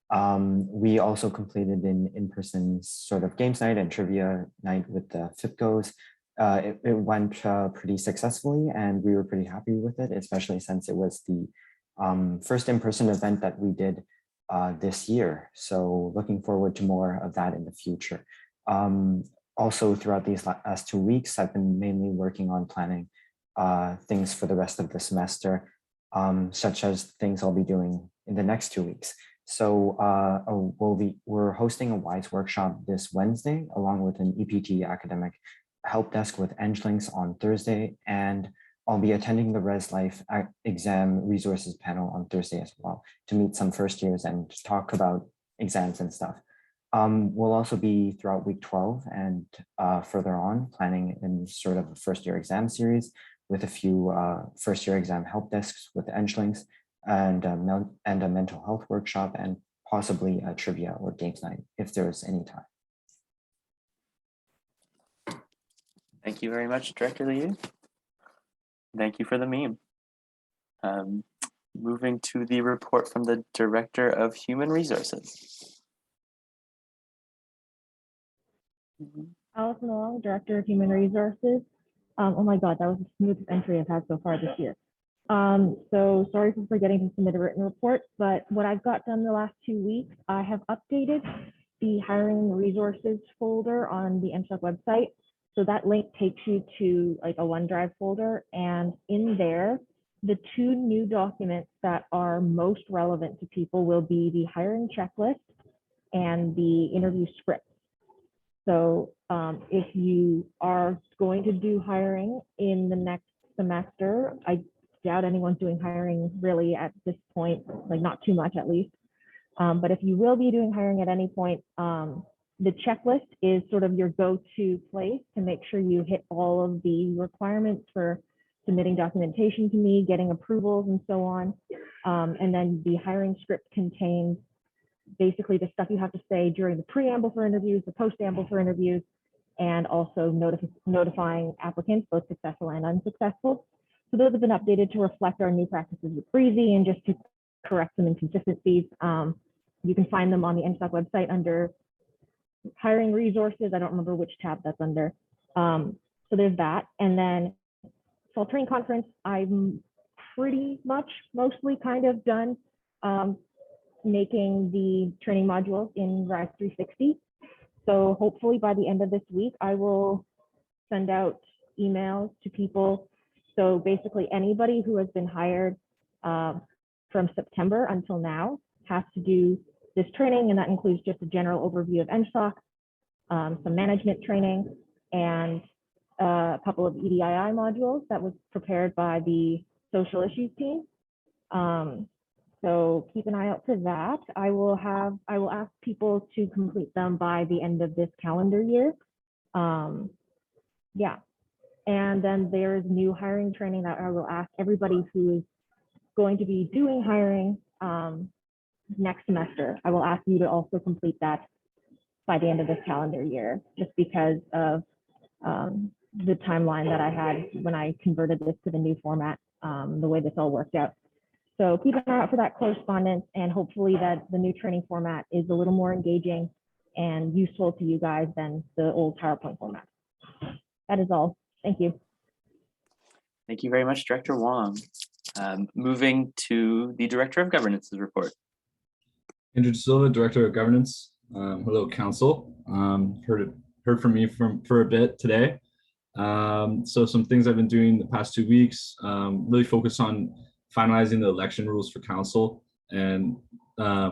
We also completed an in-person sort of games night and trivia night with the FIPCOs. It went pretty successfully, and we were pretty happy with it, especially since it was the first in-person event that we did this year. So looking forward to more of that in the future. Also, throughout these last 2 weeks, I've been mainly working on planning things for the rest of the semester, such as things I'll be doing in the next 2 weeks. So we're hosting a WISE workshop this Wednesday, along with an EPT academic help desk with EngLinks on Thursday, and I'll be attending the Res Life exam resources panel on Thursday as well to meet some first years and talk about exams and stuff. We'll also be throughout week 12 and further on planning in sort of a first year exam series with a few first year exam help desks with EngLinks and a mental health workshop and possibly a trivia or games night if there's any time. Thank you very much, Director Liu. Thank you for the meme. Moving to the report from the Director of Human Resources. Allison Long, Director of Human Resources. Oh my God, that was the smoothest entry I've had so far this year. So sorry for forgetting to submit a written report, but what I've got done the last 2 weeks, I have updated the hiring resources folder on the EngSoc website. So that link takes you to like a OneDrive folder, and in there, the 2 new documents that are most relevant to people will be the hiring checklist and the interview script. So if you are going to do hiring in the next semester, I doubt anyone's doing hiring really at this point, like not too much at least. But if you will be doing hiring at any point, the checklist is sort of your go-to place to make sure you hit all of the requirements for submitting documentation to me, getting approvals and so on. And then the hiring script contains basically the stuff you have to say during the preamble for interviews, the post-amble for interviews, and also notifying applicants, both successful and unsuccessful. So those have been updated to reflect our new practices with Breezy and just to correct some inconsistencies. You can find them on the EngSoc website under hiring resources. I don't remember which tab that's under. So there's that. And then fall training conference, I'm pretty much mostly kind of done making the training modules in RISE 360. So hopefully by the end of this week, I will send out emails to people. So basically anybody who has been hired from September until now has to do this training, and that includes just a general overview of EngSoc, some management training, and a couple of EDII modules that was prepared by the social issues team. So keep an eye out for that. I will ask people to complete them by the end of this calendar year. Yeah. And then there's new hiring training that I will ask everybody who is going to be doing hiring next semester. I will ask you to also complete that by the end of this calendar year, just because of the timeline that I had when I converted this to the new format, the way this all worked out. So keep an eye out for that correspondence, and hopefully that the new training format is a little more engaging and useful to you guys than the old PowerPoint format. That is all. Thank you. Thank you very much, Director Wong. Moving to the Director of Governance's report. Andrew De Silva, Director of Governance. Hello, Council. Heard from me for a bit today. So some things I've been doing the past 2 weeks, really focused on finalizing the election rules for council, and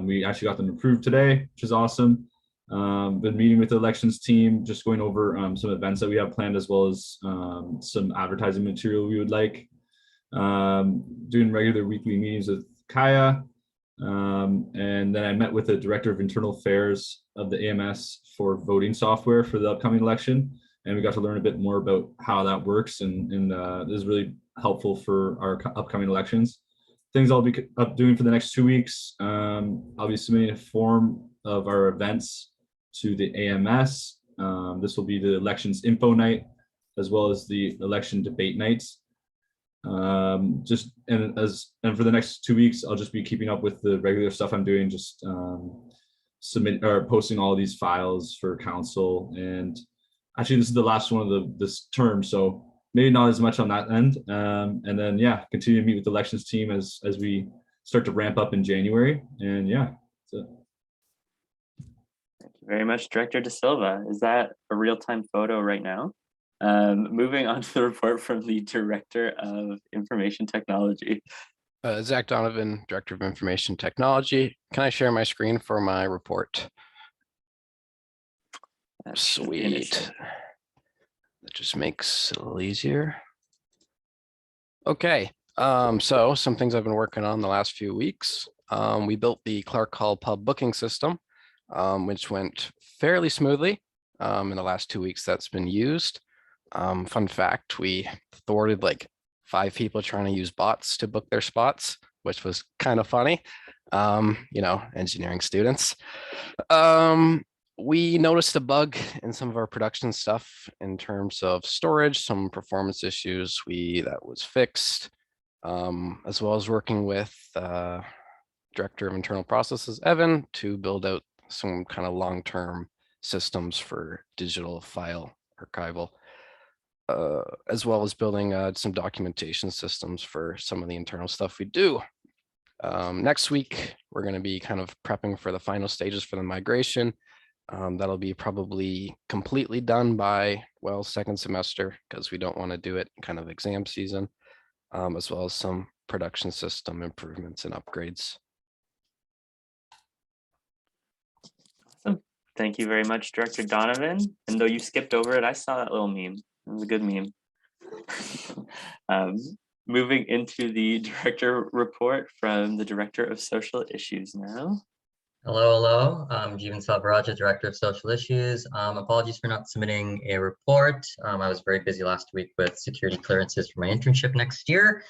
we actually got them approved today, which is awesome. Been meeting with the elections team, just going over some events that we have planned, as well as some advertising material we would like. Doing regular weekly meetings with Kaya, and then I met with the Director of Internal Affairs of the AMS for voting software for the upcoming election, and we got to learn a bit more about how that works, and this is really helpful for our upcoming elections. Things I'll be doing for the next 2 weeks. I'll be submitting a form of our events to the AMS. This will be the elections info night, as well as the election debate nights. And for the next 2 weeks, I'll just be keeping up with the regular stuff I'm doing, just posting all of these files for council. And actually, this is the last one of this term, so maybe not as much on that end. And then, yeah, continue to meet with the elections team as we start to ramp up in January. And yeah, that's it. Thank you very much, Director De Silva. Is that a real-time photo right now? Moving on to the report from the Director of Information Technology. Zach Donovan, Director of Information Technology. Can I share my screen for my report? Sweet. That just makes it a little easier. Okay, so some things I've been working on the last few weeks. We built the Clark Hall pub booking system, which went fairly smoothly in the last 2 weeks that's been used. Fun fact, we thwarted like 5 people trying to use bots to book their spots, which was kind of funny. You know, engineering students. We noticed a bug in some of our production stuff in terms of storage, some performance issues that was fixed. as well as working with Director of Internal Processes, Evan, to build out some kind of long-term systems for digital file archival, as well as building some documentation systems for some of the internal stuff we do. Next week, we're going to be kind of prepping for the final stages for the migration. That'll be probably completely done by, well, second semester, because we don't want to do it kind of exam season, as well as some production system improvements and upgrades. Awesome. Thank you very much, Director Donovan. And though you skipped over it, I saw that little meme. It was a good meme. Moving into the director report from the Director of Social Issues now. Hello. I'm Jeevan Salvaraja, Director of Social Issues. Apologies for not submitting a report. I was very busy last week with security clearances for my internship next year.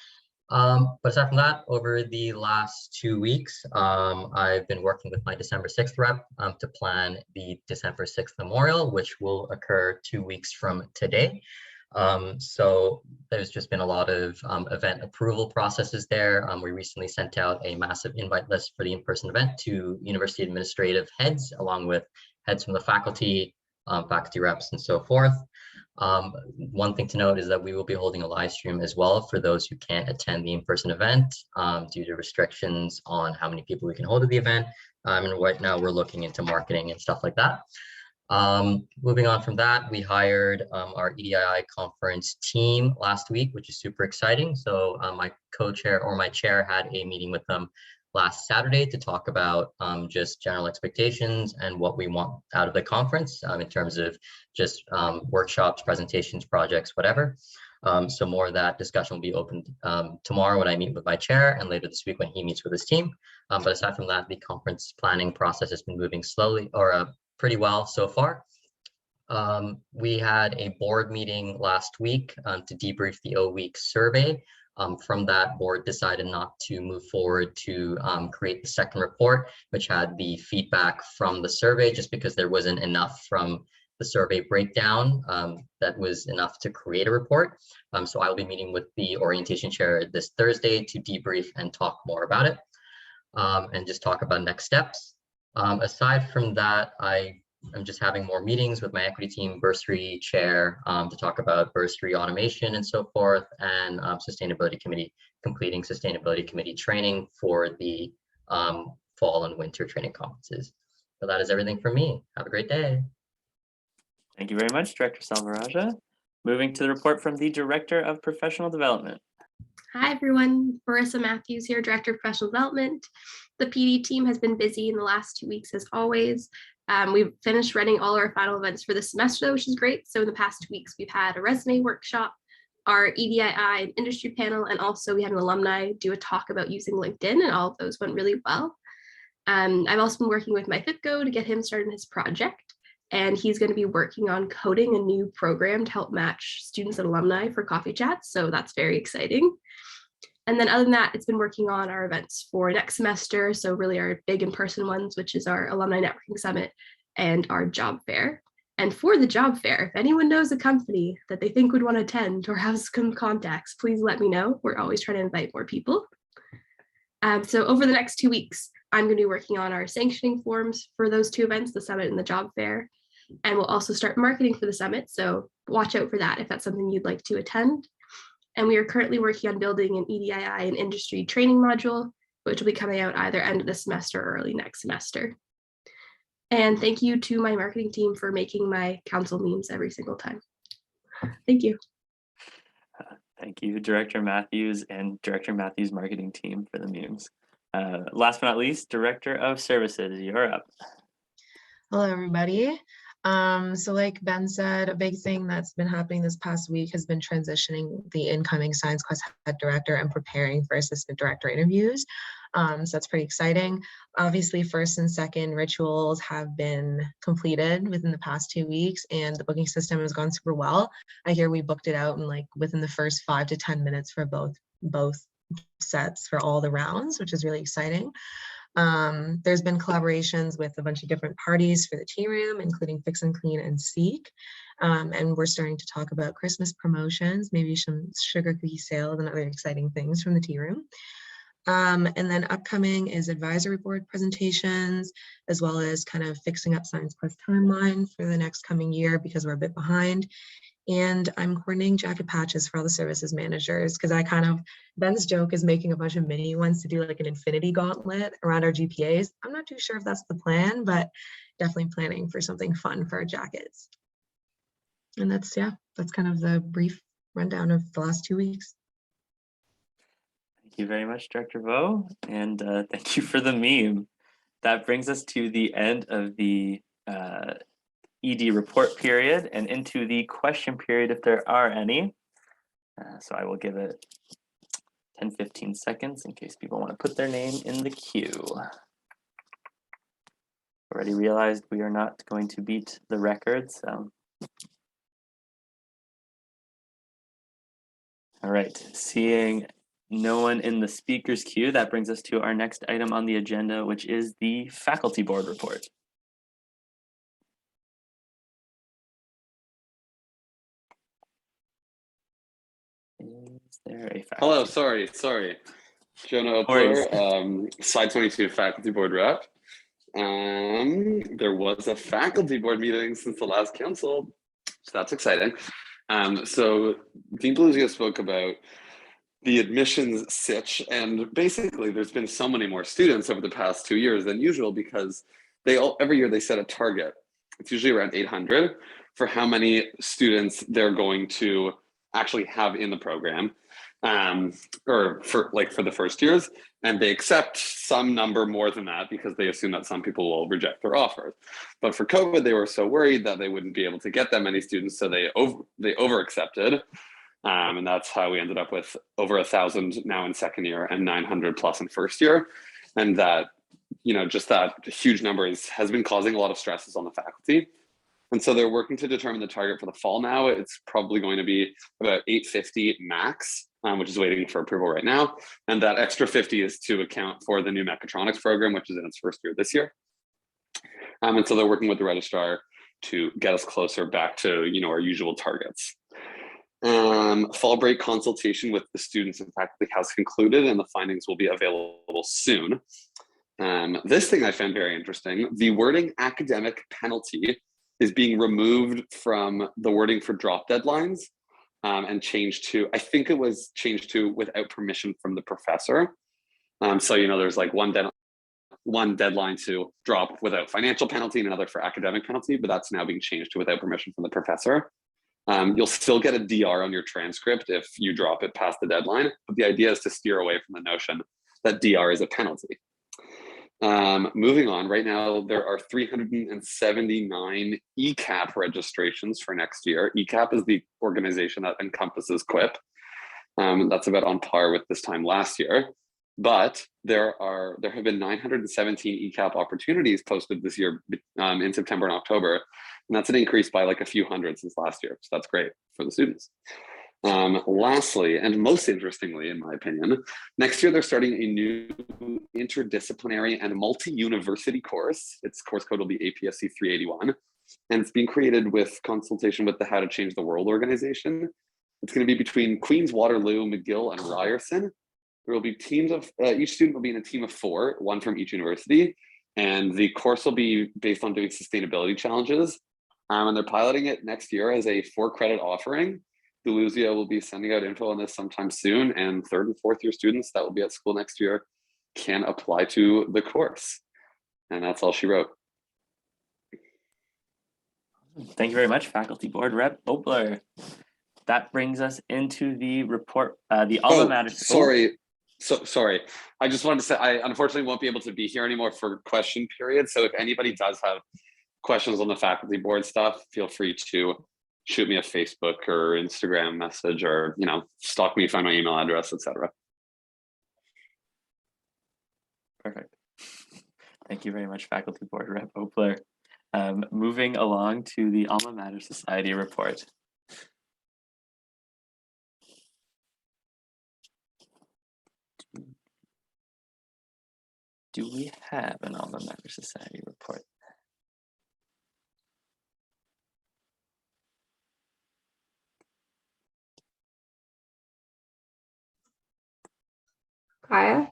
But aside from that, over the last 2 weeks, I've been working with my December 6th rep to plan the December 6th memorial, which will occur 2 weeks from today. So there's just been a lot of event approval processes there. We recently sent out a massive invite list for the in-person event to university administrative heads, along with heads from the faculty, faculty reps, and so forth. One thing to note is that we will be holding a live stream as well for those who can't attend the in-person event due to restrictions on how many people we can hold at the event. And right now we're looking into marketing and stuff like that. Moving on from that, we hired our EDII conference team last week, which is super exciting. So my co-chair or my chair had a meeting with them last Saturday to talk about just general expectations and what we want out of the conference in terms of just workshops, presentations, projects, whatever. So more of that discussion will be opened tomorrow when I meet with my chair, and later this week when he meets with his team. But aside from that, the conference planning process has been moving slowly or pretty well so far. We had a board meeting last week to debrief the O-Week survey. From that, board decided not to move forward to create the second report, which had the feedback from the survey, just because there wasn't enough from the survey breakdown that was enough to create a report. So I will be meeting with the orientation chair this Thursday to debrief and talk more about it and just talk about next steps. Aside from that, I'm just having more meetings with my equity team, bursary chair, to talk about bursary automation and so forth, and sustainability committee, completing sustainability committee training for the fall and winter training conferences. So that is everything from me. Have a great day. Thank you very much, Director Salvaraja. Moving to the report from the Director of Professional Development. Hi, everyone. Marissa Matthews here, Director of Professional Development. The PD team has been busy in the last 2 weeks, as always. We've finished running all our final events for the semester, which is great. So in the past 2 weeks, we've had a resume workshop, our EDII and industry panel, and also we had an alumni do a talk about using LinkedIn, and all of those went really well. I've also been working with my FIPCO to get him started in his project, and he's going to be working on coding a new program to help match students and alumni for coffee chats. So that's very exciting. And then other than that, it's been working on our events for next semester. So really our big in-person ones, which is our Alumni Networking Summit and our job fair. And for the job fair, if anyone knows a company that they think would want to attend or have some contacts, please let me know. We're always trying to invite more people. So over the next 2 weeks, I'm going to be working on our sanctioning forms for those two events, the summit and the job fair. And we'll also start marketing for the summit. So watch out for that if that's something you'd like to attend. And we are currently working on building an EDII and industry training module, which will be coming out either end of the semester or early next semester. And thank you to my marketing team for making my council memes every single time. Thank you. Thank you, Director Matthews and Director Matthews' marketing team for the memes. Last but not least, Director of Services, you're up. Hello, everybody. So like Ben said, a big thing that's been happening this past week has been transitioning the incoming science class head director and preparing for assistant director interviews. So that's pretty exciting. Obviously, first and second rituals have been completed within the past 2 weeks, and the booking system has gone super well. I hear we booked it out in like within the first 5 to 10 minutes for both sets for all the rounds, which is really exciting. There's been collaborations with a bunch of different parties for the tea room, including Fix and Clean and Seek. And we're starting to talk about Christmas promotions, maybe some sugar cookie sales and other exciting things from the tea room. And then upcoming is advisory board presentations, as well as kind of fixing up Science Quest timeline for the next coming year because we're a bit behind. And I'm coordinating jacket patches for all the services managers because I kind of, Ben's joke is making a bunch of mini ones to do like an infinity gauntlet around our GPAs. I'm not too sure if that's the plan, but definitely planning for something fun for our jackets. And that's, yeah, that's kind of the brief rundown of the last 2 weeks. Thank you very much, Director Vo, and thank you for the meme. That brings us to the end of the ED report period and into the question period if there are any. So I will give it 10-15 seconds in case people want to put their name in the queue. Already realized we are not going to beat the record, so. All right, seeing no one in the speakers queue, that brings us to our next item on the agenda, which is the faculty board report. Is there a faculty? Hello, sorry. Jonah Opler, slide 22 faculty board rep. There was a faculty board meeting since the last council, so that's exciting. So Dean Beluzio spoke about the admissions sitch, and basically there's been so many more students over the past 2 years than usual because every year they set a target. It's usually around 800 for how many students they're going to actually have in the program, or for the first years, and they accept some number more than that because they assume that some people will reject their offers. But for COVID, they were so worried that they wouldn't be able to get that many students, so they over accepted. And that's how we ended up with over 1,000 now in second year and 900 plus in first year. And that, just that huge number has been causing a lot of stresses on the faculty. And so they're working to determine the target for the fall now. It's probably going to be about 850 max, which is waiting for approval right now. And that extra 50 is to account for the new mechatronics program, which is in its first year this year. And so they're working with the registrar to get us closer back to, our usual targets. Fall break consultation with the students and faculty has concluded, and the findings will be available soon. This thing I found very interesting. The wording academic penalty is being removed from the wording for drop deadlines and changed to, I think it was changed to without permission from the professor. So, there's like one deadline to drop without financial penalty and another for academic penalty, but that's now being changed to without permission from the professor. You'll still get a DR on your transcript if you drop it past the deadline, but the idea is to steer away from the notion that DR is a penalty. Moving on, right now there are 379 ECAP registrations for next year. ECAP is the organization that encompasses QUIP. That's about on par with this time last year. But there have been 917 ECAP opportunities posted this year in September and October. And that's an increase by like a few hundred since last year. So that's great for the students. Lastly, and most interestingly, in my opinion, next year they're starting a new interdisciplinary and multi-university course. Its course code will be APSC 381. And it's being created with consultation with the How to Change the World organization. It's going to be between Queens, Waterloo, McGill, and Ryerson. There will be teams of, each student will be in a team of 4, one from each university. And the course will be based on doing sustainability challenges. And they're piloting it next year as a 4-credit offering. Deluzio will be sending out info on this sometime soon. And 3rd and 4th year students that will be at school next year can apply to the course. And that's all she wrote. Thank you very much, Faculty Board Rep Opler. That brings us into the report, the alma mater. Sorry. Sorry. I just wanted to say, I unfortunately won't be able to be here anymore for question period. So if anybody does have questions on the faculty board stuff, feel free to shoot me a Facebook or Instagram message, or, stalk me, find my email address, etc. Perfect. Thank you very much, Faculty Board Rep Opler. Moving along to the Alma Mater Society report. Do we have an Alma Mater Society report? Kaya?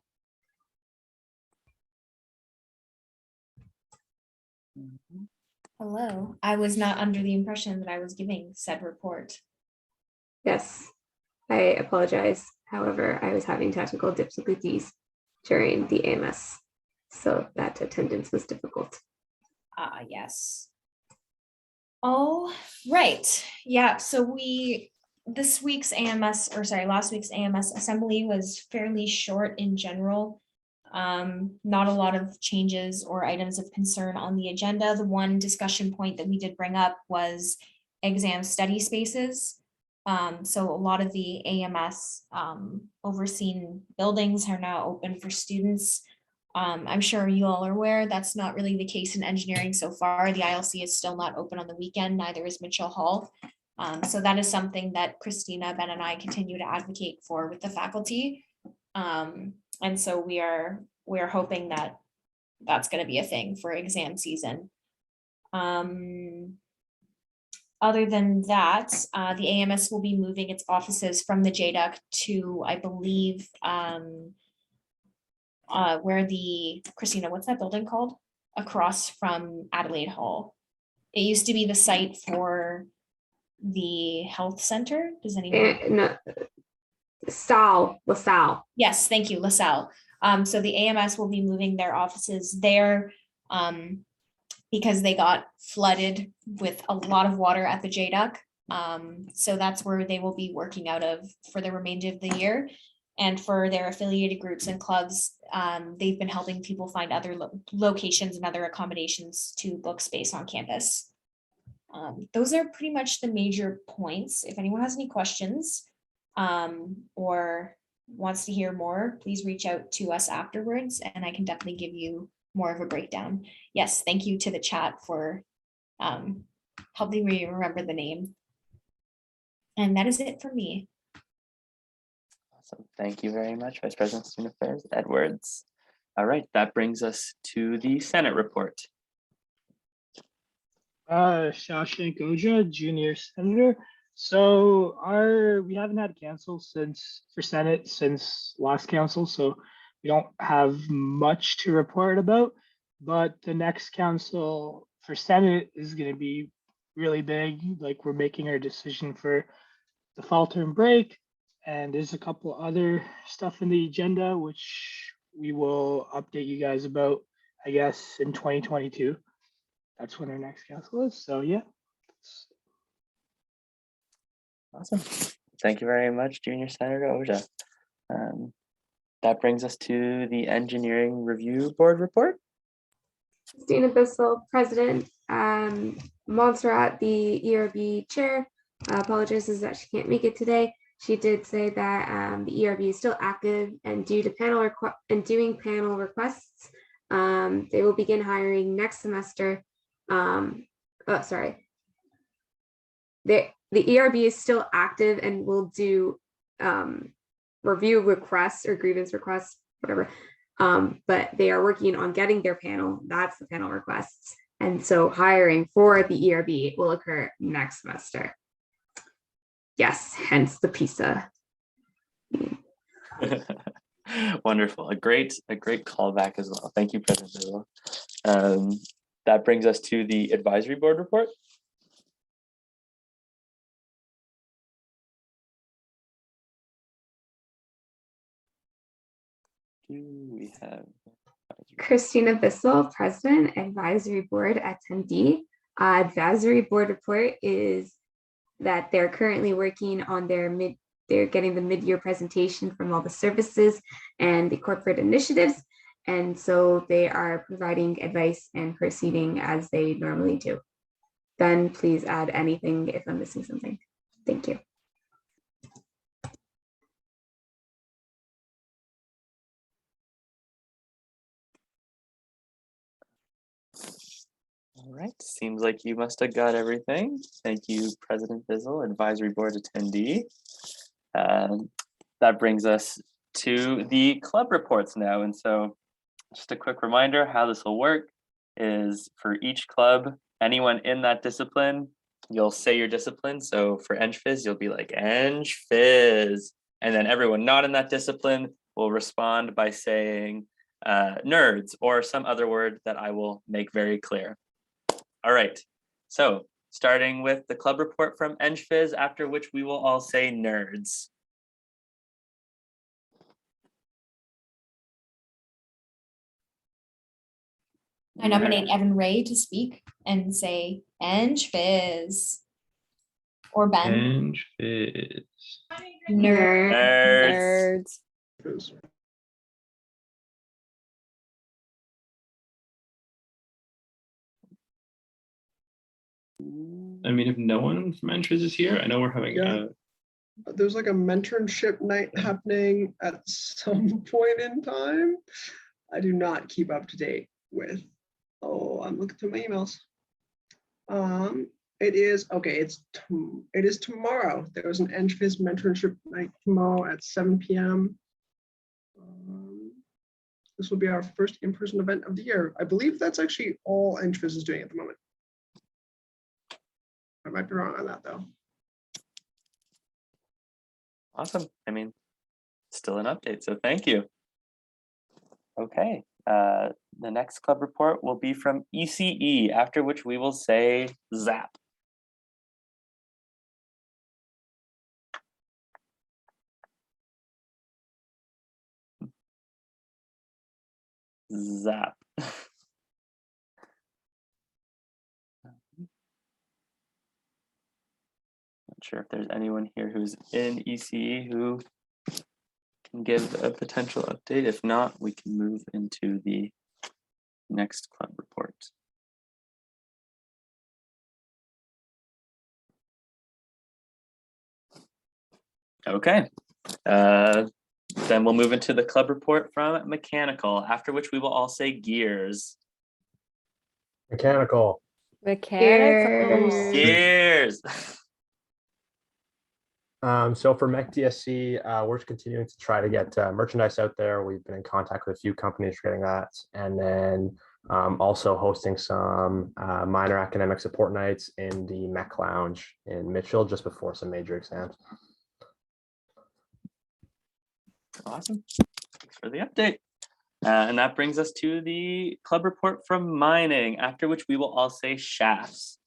Hello, I was not under the impression that I was giving said report. Yes, I apologize. However, I was having technical difficulties during the AMS, so that attendance was difficult. Yes. All right, yeah, so last week's AMS assembly was fairly short in general. Not a lot of changes or items of concern on the agenda. The one discussion point that we did bring up was exam study spaces. So a lot of the AMS overseen buildings are now open for students. I'm sure you all are aware that's not really the case in engineering so far. The ILC is still not open on the weekend, neither is Mitchell Hall. So that is something that Christina, Ben, and I continue to advocate for with the faculty. And so we're hoping that that's going to be a thing for exam season. Other than that, the AMS will be moving its offices from the JDUC to, I believe, where Christina, what's that building called? Across from Adelaide Hall. It used to be the site for the health center. Does anyone? No, LaSalle. Yes, thank you, LaSalle. So the AMS will be moving their offices there because they got flooded with a lot of water at the JDUC. So that's where they will be working out of for the remainder of the year. And for their affiliated groups and clubs, they've been helping people find other locations and other accommodations to book space on campus. Those are pretty much the major points. If anyone has any questions or wants to hear more, please reach out to us afterwards and I can definitely give you more of a breakdown. Yes, thank you to the chat for helping me remember the name. And that is it for me. Awesome. Thank you very much, Vice President of Student Affairs, Edwards. All right, that brings us to the Senate report. Shashank Oja, Junior Senator. So we haven't had council for Senate since last council, so we don't have much to report about. But the next council for Senate is going to be really big. Like, we're making our decision for the fall term break, and there's a couple other stuff in the agenda which we will update you guys about, I guess, in 2022. That's when our next council is. So yeah. Awesome. Thank you very much, Junior Senator Oja. That brings us to the Engineering Review Board report. Christina Bissell, President. Montserrat, the ERB Chair, apologizes that she can't make it today. She did say that the ERB is still active and doing panel requests. They will begin hiring next semester. The ERB is still active and will do review requests or grievance requests, whatever. But they are working on getting their panel. That's the panel requests. And so hiring for the ERB will occur next semester. Yes, hence the PISA. Wonderful. A great callback as well. Thank you, President Bizzle. That brings us to the Advisory Board report. Do we have Christina Bissell, President, Advisory Board attendee. Advisory Board report is that they're currently working on they're getting the mid-year presentation from all the services and the corporate initiatives. And so they are providing advice and proceeding as they normally do. Ben, please add anything if I'm missing something. Thank you. All right, seems like you must have got everything. Thank you, President Bizzle, Advisory Board attendee. That brings us to the club reports now. And so just a quick reminder how this will work is for each club, anyone in that discipline, you'll say your discipline. So for EngPhys, you'll be like EngPhys. And then everyone not in that discipline will respond by saying nerds or some other word that I will make very clear. All right, so starting with the club report from EngPhys, after which we will all say nerds. I nominate Evan Ray to speak and say EngPhys. Or Ben. EngPhys. Nerds. I mean, if no one from EngPhys is here, I know we're having Yeah. There's like a mentorship night happening at some point in time. I do not keep up to date with. Oh, I'm looking through my emails. It is okay. It is tomorrow. There was an EngPhys mentorship night tomorrow at 7 p.m. This will be our first in-person event of the year. I believe that's actually all EngPhys is doing at the moment. I might be wrong on that though. Awesome. I mean, still an update, so thank you. Okay, the next club report will be from ECE, after which we will say Zap. Zap. Not sure if there's anyone here who's in ECE who can give a potential update. If not, we can move into the next club report. Okay, then we'll move into the club report from Mechanical, after which we will all say Gears. Mechanical. Mechanical. Gears. So for Mech DSC, we're just continuing to try to get merchandise out there. We've been in contact with a few companies for getting that. And then also hosting some minor academic support nights in the Mech Lounge in Mitchell just before some major exams. Awesome. Thanks for the update. And that brings us to the club report from Mining, after which we will all say Shafts.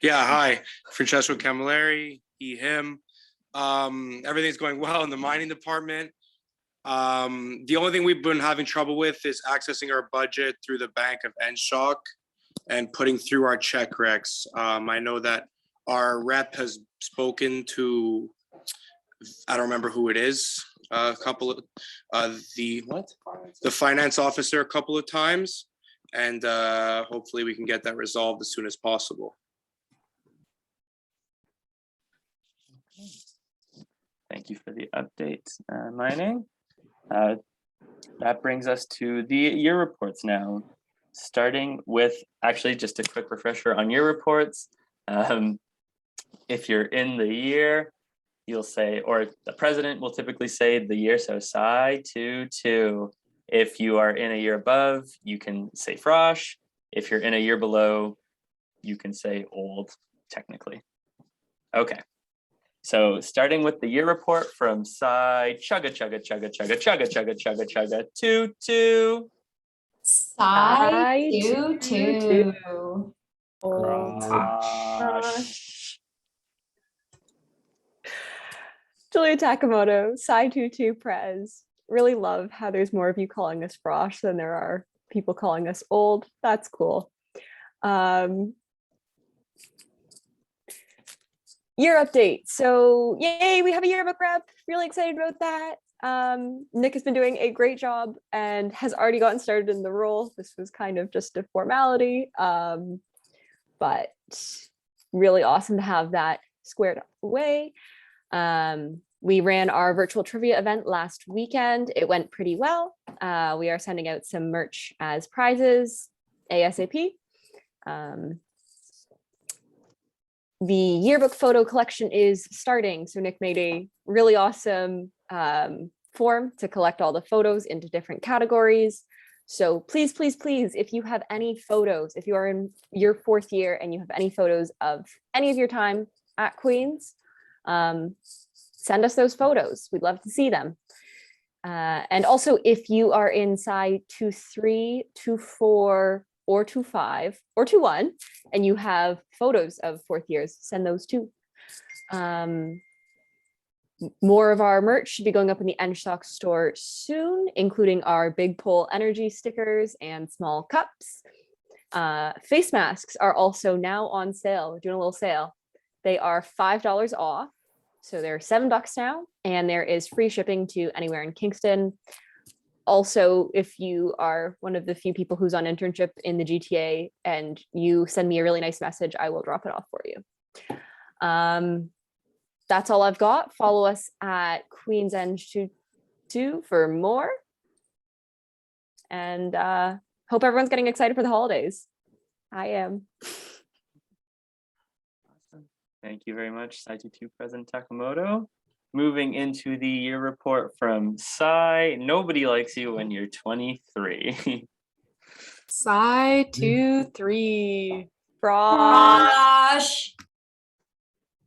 Hi, Francesco Camilleri, he, him. Everything's going well in the mining department. The only thing we've been having trouble with is accessing our budget through the bank of EngSoc and putting through our check recs. I know that our rep has spoken to, I don't remember who it is, a couple of the finance officer a couple of times, and hopefully we can get that resolved as soon as possible. Thank you for the update, Mining. That brings us to the year reports now, starting with, actually just a quick refresher on year reports. If you're in the year, you'll say, or the president will typically say the year, so Psi 22. If you are in a year above, you can say Frosh. If you're in a year below, you can say old, technically. Okay, so starting with the year report from Psi Chugga Chugga Chugga Chugga Chugga Chugga Chugga Chugga 22. Psi 22. Julia Takamoto, Psi22 Prez. Really love how there's more of you calling us Frosh than there are people calling us old. That's cool. Year update. So yay, we have a yearbook rep. Really excited about that. Nick has been doing a great job and has already gotten started in the role. This was kind of just a formality, but really awesome to have that squared away. We ran our virtual trivia event last weekend. It went pretty well. We are sending out some merch as prizes ASAP. the yearbook photo collection is starting. So Nick made a really awesome form to collect all the photos into different categories. So please, please, please, if you have any photos, if you are in your 4th year and you have any photos of any of your time at Queen's, send us those photos. We'd love to see them. And also, if you are in Sci 2-3, 2-4, or 2-5, or 2-1, and you have photos of 4th years, send those too. More of our merch should be going up in the EngSoc store soon, including our Big Pole energy stickers and small cups. Face masks are also now on sale. We're doing a little sale. They are $5 off. So they're $7 now, and there is free shipping to anywhere in Kingston. Also, if you are one of the few people who's on internship in the GTA and you send me a really nice message, I will drop it off for you. That's all I've got. Follow us at Queen's End 2 for more. And hope everyone's getting excited for the holidays. I am. Thank you very much, Sci 2 President Takamoto. Moving into the year report from Sci. Nobody likes you when you're 23. Sci 2-3. Frosh.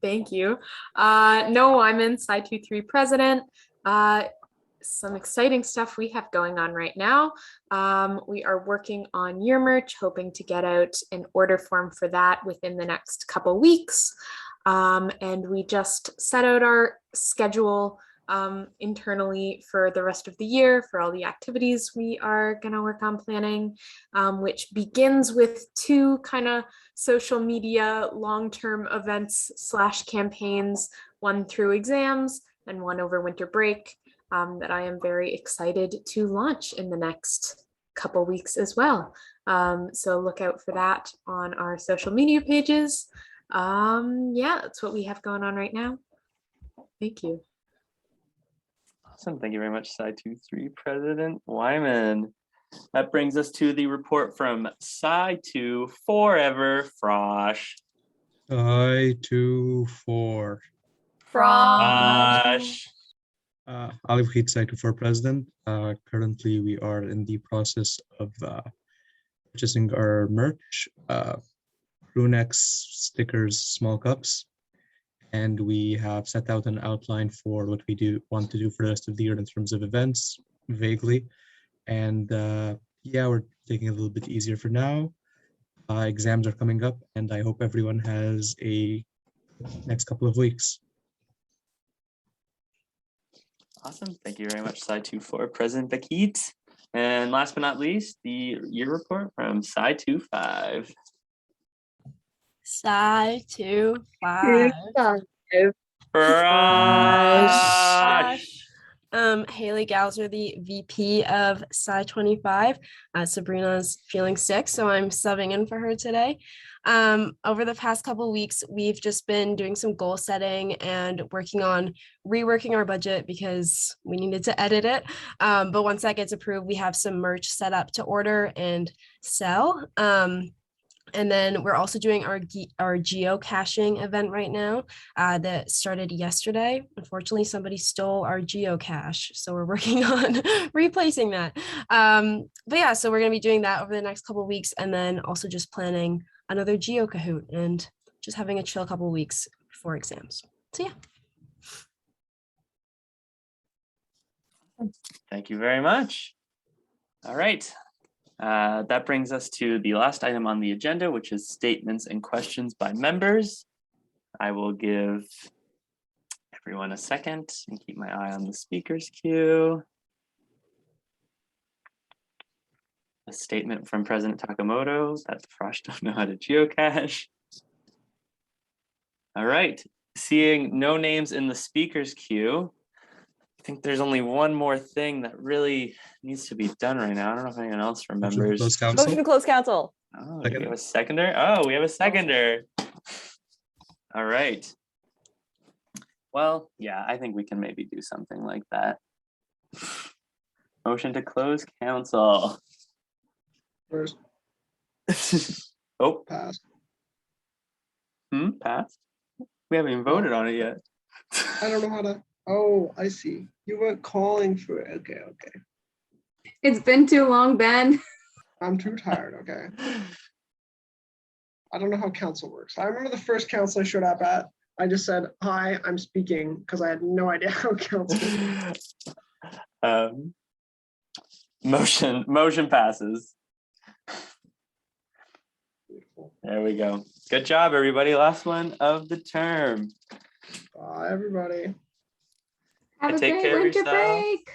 Thank you. No, I'm in Sci 2-3 president. Some exciting stuff we have going on right now. We are working on year merch, hoping to get out an order form for that within the next couple weeks. And we just set out our schedule internally for the rest of the year for all the activities we are going to work on planning, which begins with 2 kind of social media long-term events / campaigns, one through exams and one over winter break, that I am very excited to launch in the next couple weeks as well. So look out for that on our social media pages. Yeah, that's what we have going on right now. Thank you. Awesome. Thank you very much, Sci 2-3 President Wyman. That brings us to the report from Sci 2 Forever Frosh. Sci 2-4. Frosh. Olive Heat Sci 2-4 President. Currently, we are in the process of purchasing our merch, crew necks, stickers, small cups, and we have set out an outline for what we want to do for the rest of the year in terms of events, vaguely. And yeah, we're taking it a little bit easier for now. Exams are coming up, and I hope everyone has a next couple of weeks. Awesome. Thank you very much, Sci 2-4 President Bakit. And last but not least, the year report from Sci 2-5. Sci 2-5. Frosh. Haley Gauser, the VP of Sci 25. Sabrina's feeling sick, so I'm subbing in for her today. Over the past couple of weeks, we've just been doing some goal setting and working on reworking our budget because we needed to edit it. But once that gets approved, we have some merch set up to order and sell. And then we're also doing our geocaching event right now that started yesterday. Unfortunately, somebody stole our geocache, so we're working on replacing that. But yeah, so we're going to be doing that over the next couple of weeks, and then also just planning another Geo Kahoot and just having a chill couple of weeks before exams. So yeah. Thank you very much. All right. That brings us to the last item on the agenda, which is statements and questions by members. I will give everyone a second and keep my eye on the speakers queue. A statement from President Takamoto that the Frosh don't know how to geocache. All right, seeing no names in the speakers queue, I think there's only one more thing that really needs to be done right now. I don't know if anyone else remembers. Motion to close council. Oh, do we have a seconder? Oh, we have a seconder. All right. Well, yeah, I think we can maybe do something like that. Motion to close council. First. Oh. Pass. Passed? We haven't even voted on it yet. I don't know how to. Oh, I see. You weren't calling for it. Okay, okay. It's been too long, Ben. I'm too tired. Okay. I don't know how council works. I remember the first council I showed up at. I just said, "Hi, I'm speaking," because I had no idea how council works. Motion passes. There we go. Good job, everybody. Last one of the term. Bye, everybody. Have a Take great care of winter yourself. break.